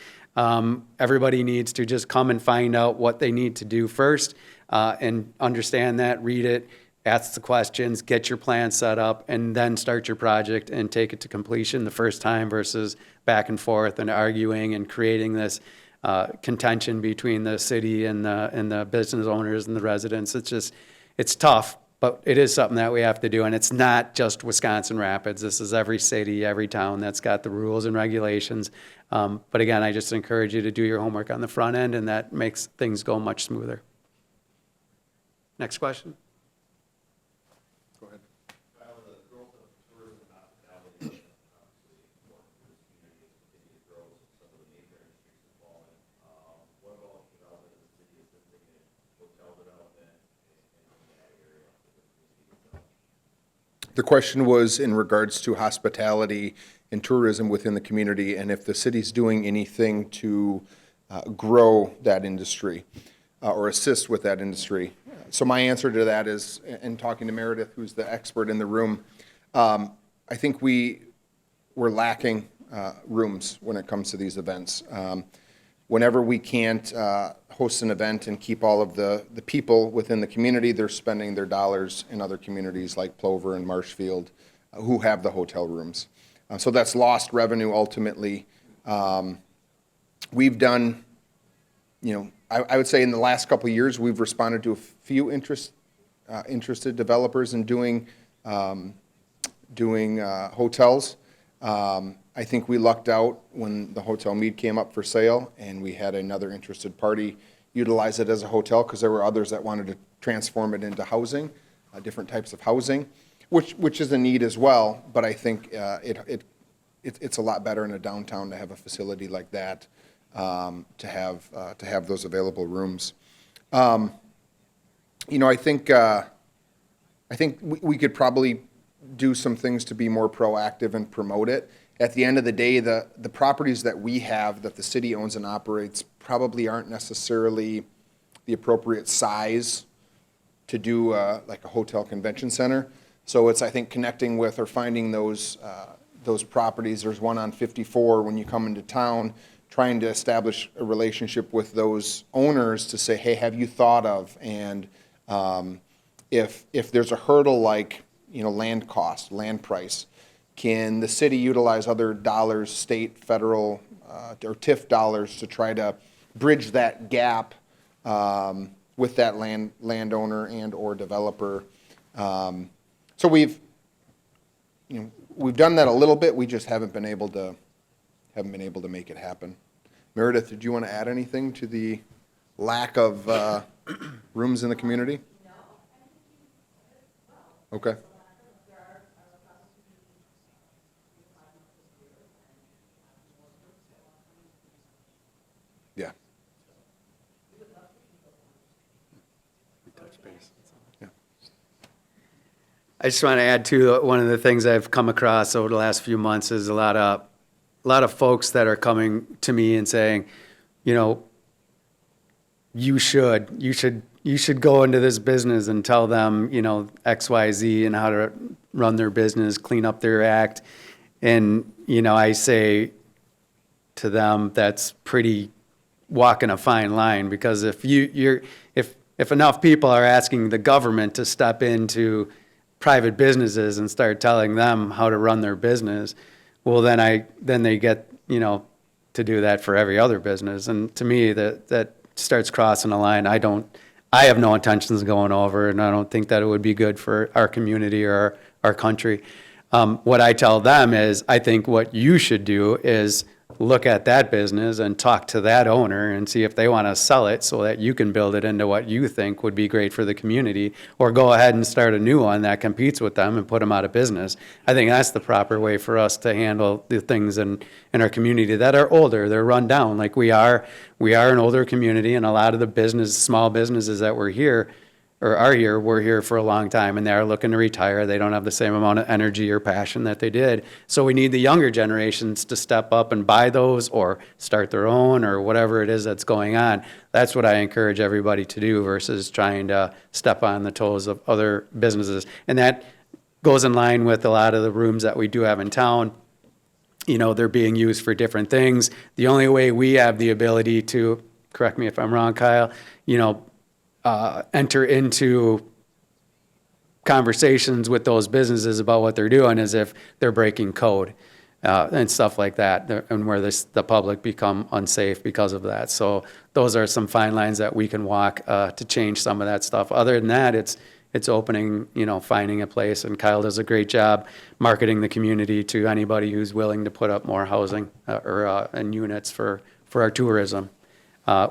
Everybody needs to just come and find out what they need to do first, and understand that, read it, ask the questions, get your plan set up, and then start your project and take it to completion the first time versus back and forth and arguing and creating this contention between the city and the business owners and the residents. It's tough, but it is something that we have to do. And it's not just Wisconsin Rapids. This is every city, every town that's got the rules and regulations. But again, I just encourage you to do your homework on the front end, and that makes things go much smoother. Next question. Go ahead. Kyle, the growth of tourism and hospitality is obviously important for this community as we continue to grow. Some of the major industries have fallen. What about development in the city assisting in hotel development in that area for the community itself? The question was in regards to hospitality and tourism within the community, and if the city's doing anything to grow that industry or assist with that industry. So my answer to that is, in talking to Meredith, who's the expert in the room, I think we're lacking rooms when it comes to these events. Whenever we can't host an event and keep all of the people within the community, they're spending their dollars in other communities like Plover and Marshfield, who have the hotel rooms. So that's lost revenue ultimately. We've done, I would say in the last couple of years, we've responded to a few interested developers in doing hotels. I think we lucked out when the Hotel Mead came up for sale, and we had another interested party utilize it as a hotel, because there were others that wanted to transform it into housing, different types of housing, which is a need as well. But I think it's a lot better in a downtown to have a facility like that, to have those available rooms. I think we could probably do some things to be more proactive and promote it. At the end of the day, the properties that we have that the city owns and operates probably aren't necessarily the appropriate size to do like a hotel convention center. So it's, I think, connecting with or finding those properties. There's one on 54 when you come into town, trying to establish a relationship with those owners to say, hey, have you thought of? And if there's a hurdle like, land cost, land price, can the city utilize other dollars, state, federal, or TIF dollars to try to bridge that gap with that landowner and or developer? So we've done that a little bit. We just haven't been able to make it happen. Meredith, did you want to add anything to the lack of rooms in the community? Okay. Yeah. Yeah. I just want to add to one of the things I've come across over the last few months is a lot of folks that are coming to me and saying, you know, you should go into this business and tell them, you know, X, Y, Z and how to run their business, clean up their act. And, you know, I say to them, that's pretty walking a fine line, because if if enough people are asking the government to step into private businesses and start telling them how to run their business, well, then they get, you know, to do that for every other business. And to me, that starts crossing a line. I have no intentions of going over, and I don't think that it would be good for our community or our country. What I tell them is, I think what you should do is look at that business and talk to that owner and see if they want to sell it so that you can build it into what you think would be great for the community, or go ahead and start a new one that competes with them and put them out of business. I think that's the proper way for us to handle the things in our community that are older, they're run down. Like we are an older community, and a lot of the small businesses that were here for a long time, and they're looking to retire. They don't have the same amount of energy or passion that they did. So we need the younger generations to step up and buy those or start their own or whatever it is that's going on. That's what I encourage everybody to do versus trying to step on the toes of other businesses. And that goes in line with a lot of the rooms that we do have in town. You know, they're being used for different things. The only way we have the ability to, correct me if I'm wrong, Kyle, you know, enter into conversations with those businesses about what they're doing is if they're breaking code and stuff like that, and where the public become unsafe because of that. So those are some fine lines that we can walk to change some of that stuff. Other than that, it's opening, you know, finding a place, and Kyle does a great job marketing the community to anybody who's willing to put up more housing and units for our tourism,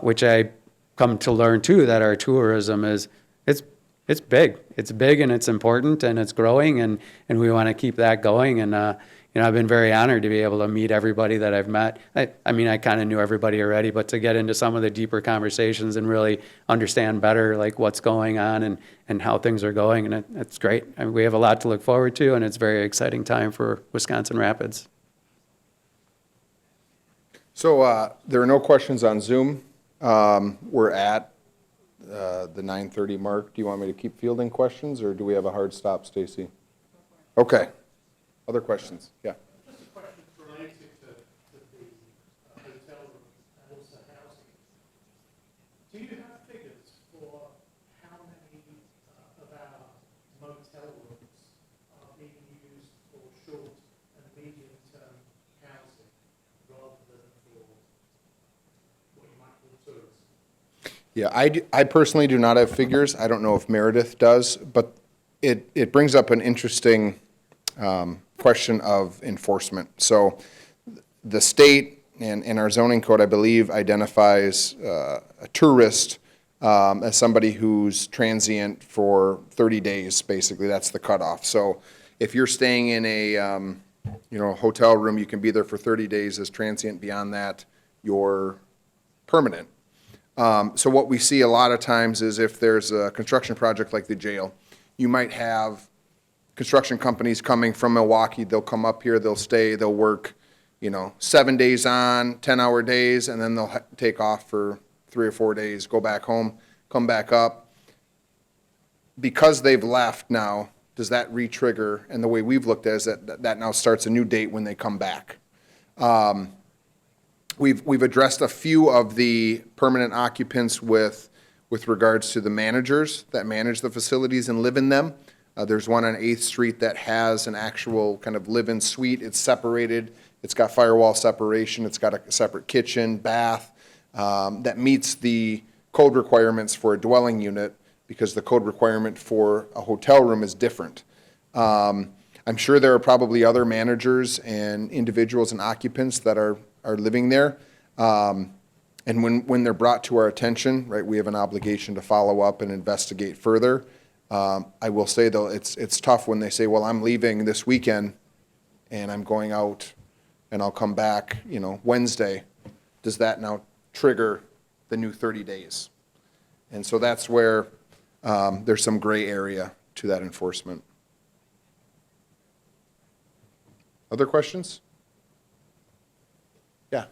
which I come to learn too, that our tourism it's big. It's big and it's important and it's growing, and we want to keep that going. And you know, I've been very honored to be able to meet everybody that I've met. I mean, I kind of knew everybody already, but to get into some of the deeper conversations and really understand better like what's going on and how things are going, and it's great. I mean, we have a lot to look forward to, and it's a very exciting time for Wisconsin Rapids. So there are no questions on Zoom. We're at the 9:30 mark. Do you want me to keep fielding questions, or do we have a hard stop, Stacy? Okay. Other questions? Yeah. Just a question related to the hotel rooms and also housing. Do you have figures for how many of our motel rooms are being used for short and medium-term housing rather than for what you might call tourism? Yeah, I personally do not have figures. I don't know if Meredith does, but it brings up an interesting question of enforcement. So the state and our zoning code, I believe, identifies a tourist as somebody who's transient for 30 days, basically. That's the cutoff. So if you're staying in a hotel room, you can be there for 30 days as transient. Beyond that, you're permanent. So what we see a lot of times is if there's a construction project like the jail, you might have construction companies coming from Milwaukee. They'll come up here, they'll stay, they'll work, 7 days on, 10-hour days, and then they'll take off for 3 or 4 days, go back home, come back up. Because they've left now, does that re-trigger? And the way we've looked at it is that now starts a new date when they come back. We've addressed a few of the permanent occupants with regards to the managers that manage the facilities and live in them. There's one on 8th Street that has an actual kind of live-in suite. It's separated. It's got firewall separation. It's got a separate kitchen, bath, that meets the code requirements for a dwelling unit, because the code requirement for a hotel room is different. I'm sure there are probably other managers and individuals and occupants that are living there. And And when they're brought to our attention, right, we have an obligation to follow up and investigate further. I will say, though, it's tough when they say, well, I'm leaving this weekend and I'm going out and I'll come back, Wednesday. Does that now trigger the new 30 days? And so that's where there's some gray area to that enforcement. Other questions? Yeah.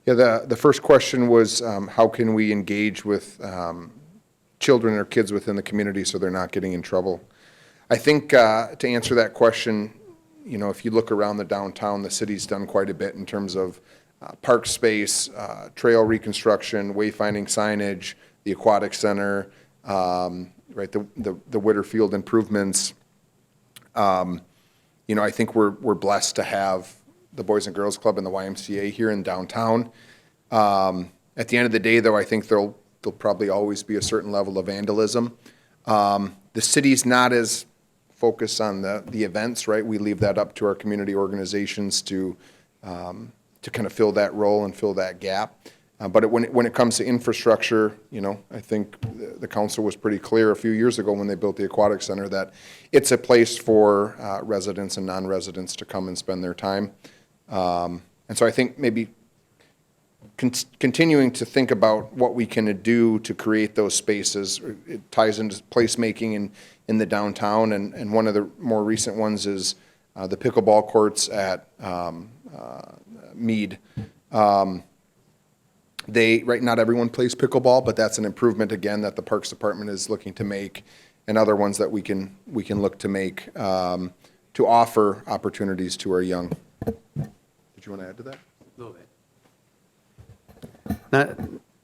Yeah, the first question was, how can we engage with children or kids within the community so they're not getting in trouble? I think to answer that question, if you look around the downtown, the city's done quite a bit in terms of park space, trail reconstruction, wayfinding signage, the aquatic center, right, the Whitterfield improvements. I think we're blessed to have the Boys and Girls Club and the YMCA here in downtown. At the end of the day, though, I think there'll probably always be a certain level of vandalism. The city's not as focused on the events, right? We leave that up to our community organizations to kind of fill that role and fill that gap. But when it comes to infrastructure, I think the council was pretty clear a few years ago when they built the aquatic center that it's a place for residents and non-residents to come and spend their time. And so I think maybe continuing to think about what we can do to create those spaces. It ties into placemaking in the downtown, and one of the more recent ones is the pickleball courts at Mead. Not everyone plays pickleball, but that's an improvement, again, that the Parks Department is looking to make, and other ones that we can look to make to offer opportunities to our young. Did you want to add to that? A little bit.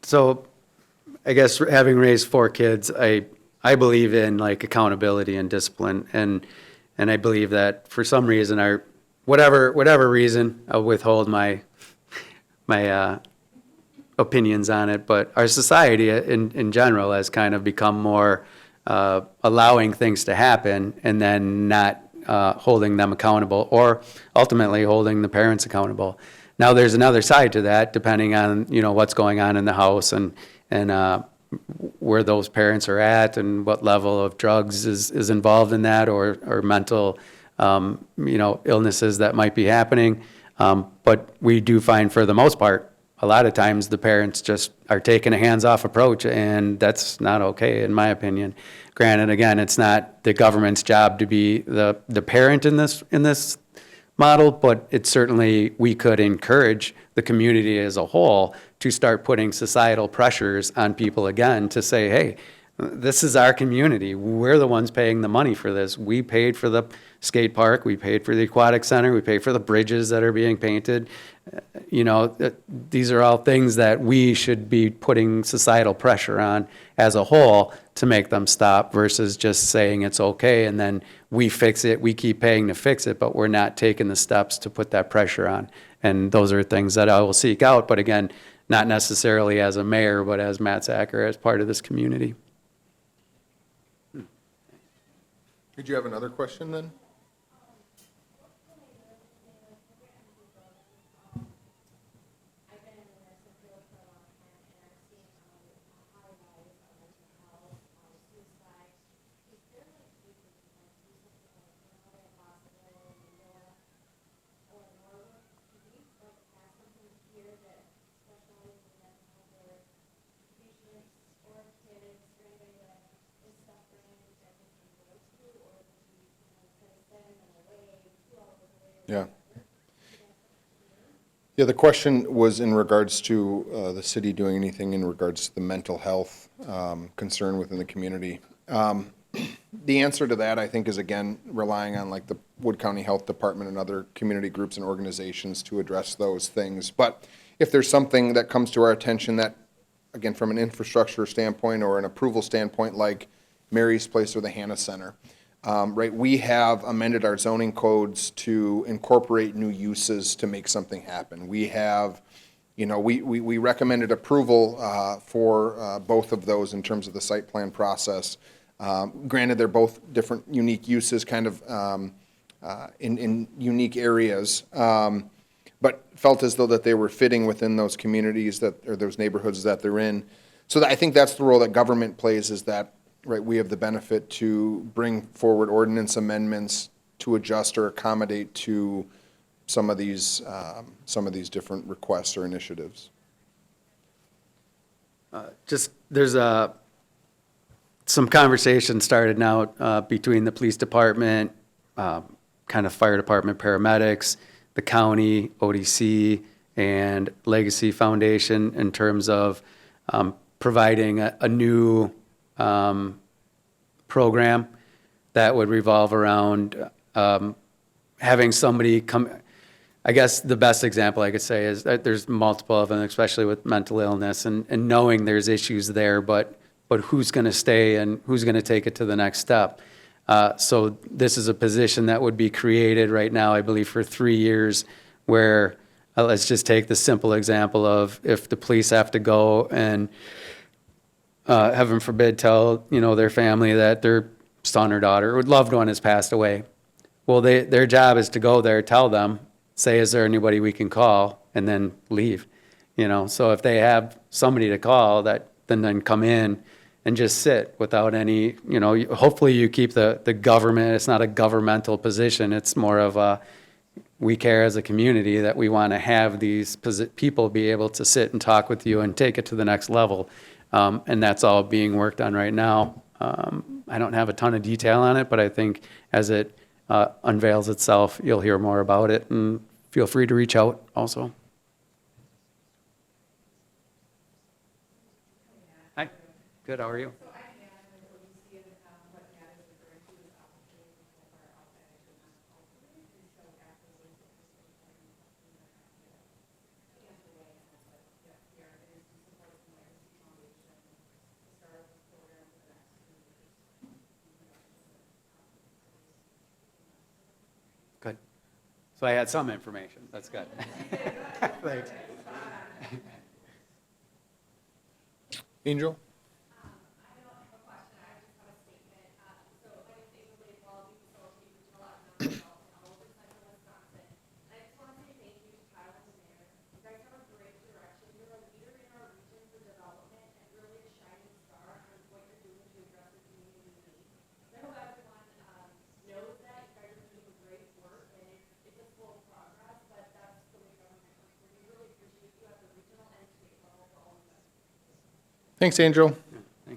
So I guess having raised 4 kids, I believe in like accountability and discipline, and I believe that for some reason, whatever reason, I'll withhold my opinions on it, but our society in general has kind of become more allowing things to happen and then not holding them accountable, or ultimately holding the parents accountable. Now, there's another side to that, depending on what's going on in the house and where those parents are at and what level of drugs is involved in that, or mental illnesses that might be happening. But we do find, for the most part, a lot of times the parents just are taking a hands-off approach, and that's not okay, in my opinion. Granted, again, it's not the government's job to be the parent in this model, but it's certainly, we could encourage the community as a whole to start putting societal pressures on people again to say, hey, this is our community. We're the ones paying the money for this. We paid for the skate park. We paid for the aquatic center. We paid for the bridges that are being painted. These are all things that we should be putting societal pressure on as a whole to make them stop, versus just saying it's okay and then we fix it. We keep paying to fix it, but we're not taking the steps to put that pressure on. And those are things that I will seek out, but again, not necessarily as a mayor, but as Matt Zacher, as part of this community. Did you have another question then? Yeah. Yeah, the question was in regards to the city doing anything in regards to the mental health concern within the community. The answer to that, I think, is, again, relying on like the Wood County Health Department and other community groups and organizations to address those things. But if there's something that comes to our attention that, again, from an infrastructure standpoint or an approval standpoint, like Mary's Place or the Hannah Center. Right, we have amended our zoning codes to incorporate new uses to make something happen. We have, we recommended approval for both of those in terms of the site plan process. Granted, they're both different unique uses, kind of in unique areas, but felt as though that they were fitting within those communities or those neighborhoods that they're in. So I think that's the role that government plays, is that, right, we have the benefit to bring forward ordinance amendments to adjust or accommodate to some of these different requests or initiatives. There's some conversation started now between the police department, kind of fire department, paramedics, the county, ODC, and Legacy Foundation in terms of providing a new program that would revolve around having somebody come. I guess the best example I could say is that there's multiple of them, especially with mental illness, and knowing there's issues there, but who's going to stay and who's going to take it to the next step. So this is a position that would be created right now, I believe, for 3 years, where let's just take the simple example of if the police have to go and heaven forbid tell their family that their son or daughter or loved one has passed away. Well, their job is to go there, tell them, say, is there anybody we can call, and then leave. So if they have somebody to call, that then come in and just sit without any, hopefully you keep the government, it's not a governmental position, it's more of a, we care as a community that we want to have these people be able to sit and talk with you and take it to the next level. And that's all being worked on right now. I don't have a ton of detail on it, but I think as it unveils itself, you'll hear more about it, and feel free to reach out also. Hi, good, how are you? Good. So I had some information. That's good. Thanks. Angel? Thanks, Angel.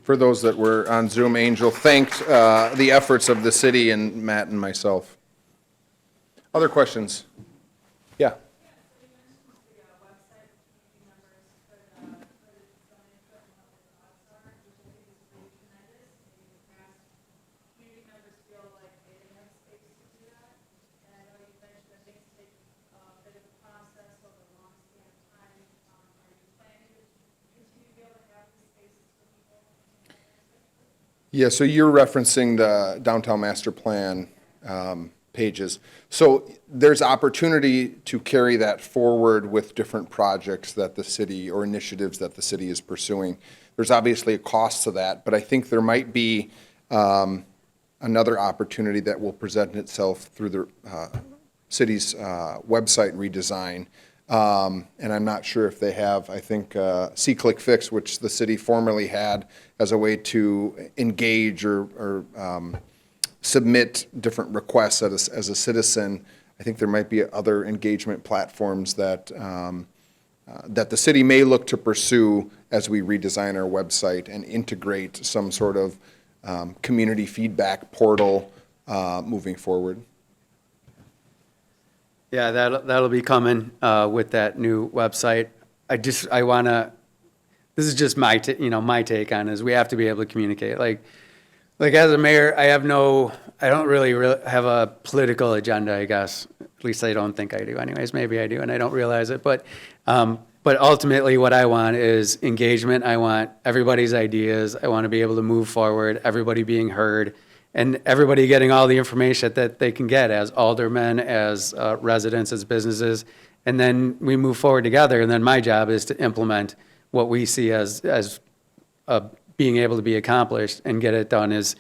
For those that were on Zoom, Angel thanked the efforts of the city and Matt and myself. Other questions? Yeah. Yeah, so you're referencing the downtown master plan pages. So there's opportunity to carry that forward with different projects that the city or initiatives that the city is pursuing. There's obviously a cost to that, but I think there might be another opportunity that will present itself through the city's website redesign. And I'm not sure if they have, I think, See Click Fix, which the city formerly had as a way to engage or submit different requests as a citizen. I think there might be other engagement platforms that that the city may look to pursue as we redesign our website and integrate some sort of community feedback portal moving forward. Yeah, that'll be coming with that new website. I want to, this is just my take on it, is we have to be able to communicate. Like as a mayor, I don't really have a political agenda, I guess. At least I don't think I do anyways. Maybe I do and I don't realize it. But But ultimately, what I want is engagement. I want everybody's ideas. I want to be able to move forward, everybody being heard, and everybody getting all the information that they can get as aldermen, as residents, as businesses. And then we move forward together. And then my job is to implement what we see as being able to be accomplished and get it done as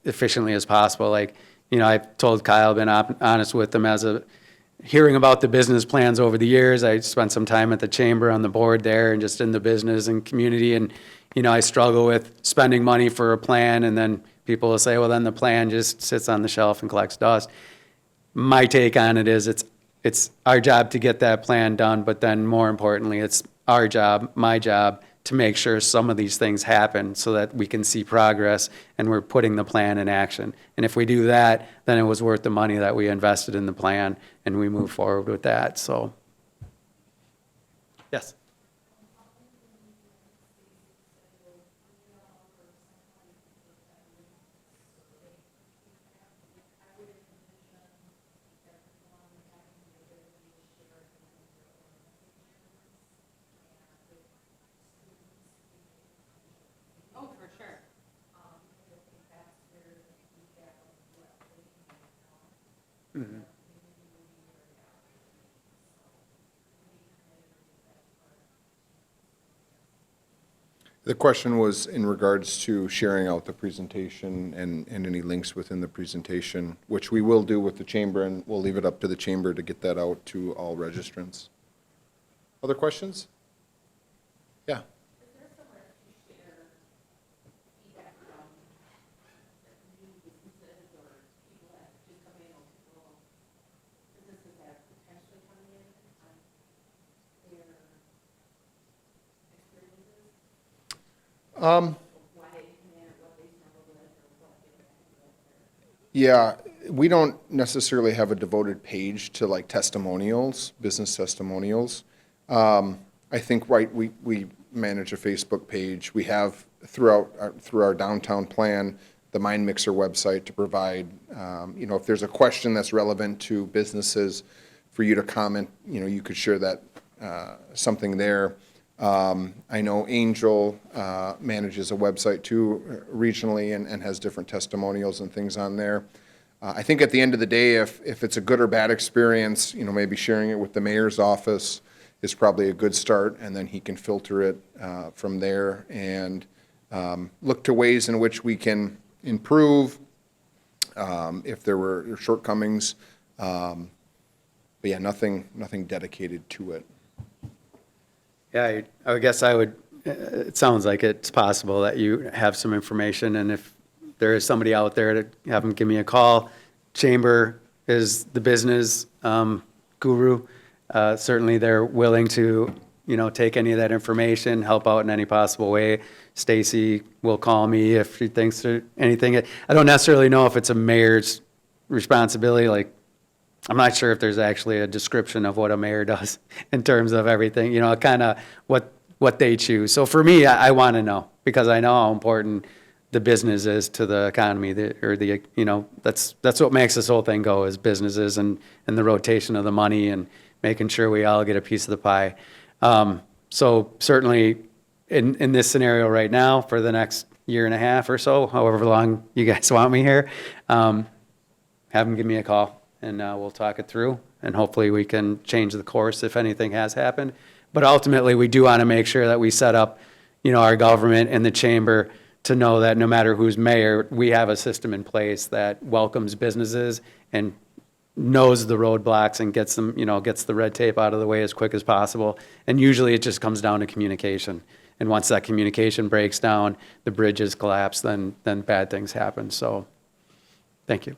efficiently as possible. Like, you know, I've told Kyle, been honest with him hearing about the business plans over the years. I spent some time at the chamber on the board there and just in the business and community. And, you know, I struggle with spending money for a plan, and then people will say, well, then the plan just sits on the shelf and collects dust. My take on it is it's our job to get that plan done, but then more importantly, it's our job, my job, to make sure some of these things happen so that we can see progress and we're putting the plan in action. And if we do that, then it was worth the money that we invested in the plan, and we move forward with that. So, yes. Oh, for sure. The question was in regards to sharing out the presentation and any links within the presentation, which we will do with the chamber, and we'll leave it up to the chamber to get that out to all registrants. Other questions? Yeah. Yeah, we don't necessarily have a devoted page to like testimonials, business testimonials. I think, right, we manage a Facebook page. We have through our downtown plan, the Mind Mixer website to provide, you know, if there's a question that's relevant to businesses for you to comment, you know, you could share that, something there. I know Angel manages a website too regionally and has different testimonials and things on there. I think at the end of the day, if it's a good or bad experience, you know, maybe sharing it with the mayor's office is probably a good start, and then he can filter it from there and look to ways in which we can improve if there were shortcomings. But yeah, nothing dedicated to it. Yeah, I guess it sounds like it's possible that you have some information, and if there is somebody out there, to have them give me a call. Chamber is the business guru. Certainly they're willing to, you know, take any of that information, help out in any possible way. Stacy will call me if she thinks there's anything. I don't necessarily know if it's a mayor's responsibility. Like, I'm not sure if there's actually a description of what a mayor does in terms of everything, you know, kind of what they choose. So for me, I want to know, because I know how important the business is to the economy, you know, that's what makes this whole thing go, is businesses and the rotation of the money and making sure we all get a piece of the pie. So certainly in this scenario right now, for the next year and a half or so, however long you guys want me here, have them give me a call, and we'll talk it through, and hopefully we can change the course if anything has happened. But ultimately, we do want to make sure that we set up, you know, our government and the chamber to know that no matter who's mayor, we have a system in place that welcomes businesses and knows the roadblocks and gets them, you know, gets the red tape out of the way as quick as possible. And usually it just comes down to communication. And once that communication breaks down, the bridges collapse, then bad things happen. So, thank you.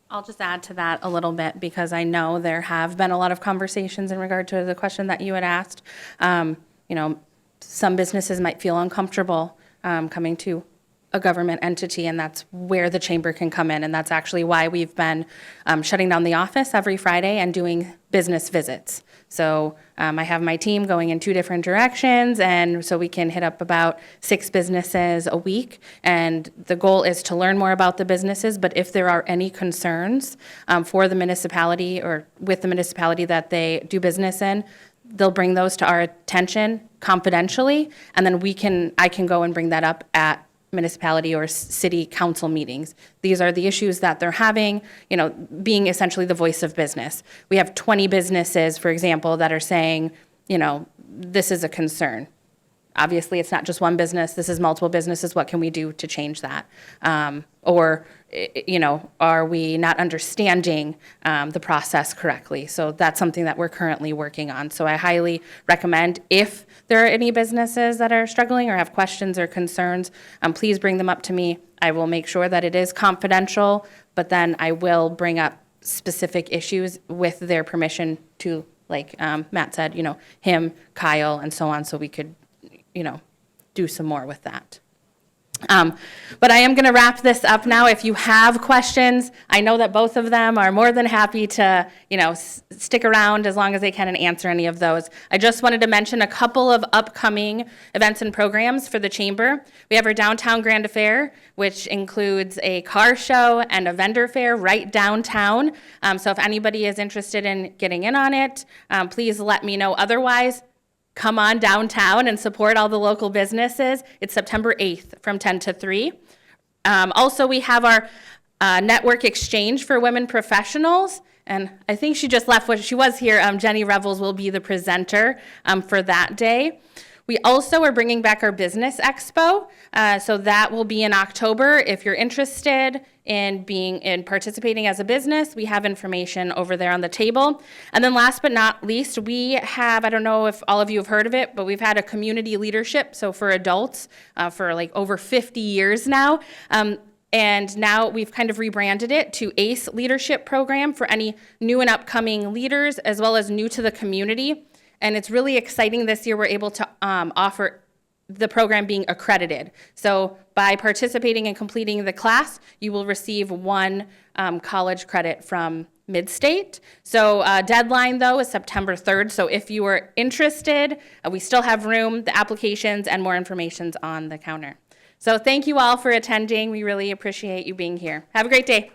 I'll just add to that a little bit, because I know there have been a lot of conversations in regard to the question that you had asked. You know, some businesses might feel uncomfortable coming to a government entity, and that's where the chamber can come in. And that's actually why we've been shutting down the office every Friday and doing business visits. So I have my team going in 2 different directions, and so we can hit up about 6 businesses a week. And the goal is to learn more about the businesses, but if there are any concerns for the municipality or with the municipality that they do business in, they'll bring those to our attention confidentially, and then I can go and bring that up at municipality or city council meetings. These are the issues that they're having, being essentially the voice of business. We have 20 businesses, for example, that are saying, this is a concern. Obviously, it's not just one business, this is multiple businesses. What can we do to change that? Or, are we not understanding the process correctly? So that's something that we're currently working on. So I highly recommend, if there are any businesses that are struggling or have questions or concerns, please bring them up to me. I will make sure that it is confidential, but then I will bring up specific issues with their permission to, like Matt said, him, Kyle, and so on, so we could do some more with that. But I am going to wrap this up now. If you have questions, I know that both of them are more than happy to, stick around as long as they can and answer any of those. I just wanted to mention a couple of upcoming events and programs for the chamber. We have our downtown Grand Affair, which includes a car show and a vendor fair right downtown. So if anybody is interested in getting in on it, please let me know. Otherwise, come on downtown and support all the local businesses. It's September 8th from 10 to 3. Also, we have our network exchange for women professionals. And I think she just left. She was here. Jenny Revels will be the presenter for that day. We also are bringing back our Business Expo. So that will be in October. If you're interested in participating as a business, we have information over there on the table. And then last but not least, we have, I don't know if all of you have heard of it, but we've had a community leadership, so for adults, for like over 50 years now. And now we've kind of rebranded it to ACE Leadership Program for any new and upcoming leaders, as well as new to the community. And it's really exciting this year we're able to offer the program being accredited. So by participating and completing the class, you will receive 1 college credit from Midstate. So deadline, though, is September 3rd. So if you are interested, we still have room, the applications, and more information's on the counter. So thank you all for attending. We really appreciate you being here. Have a great day.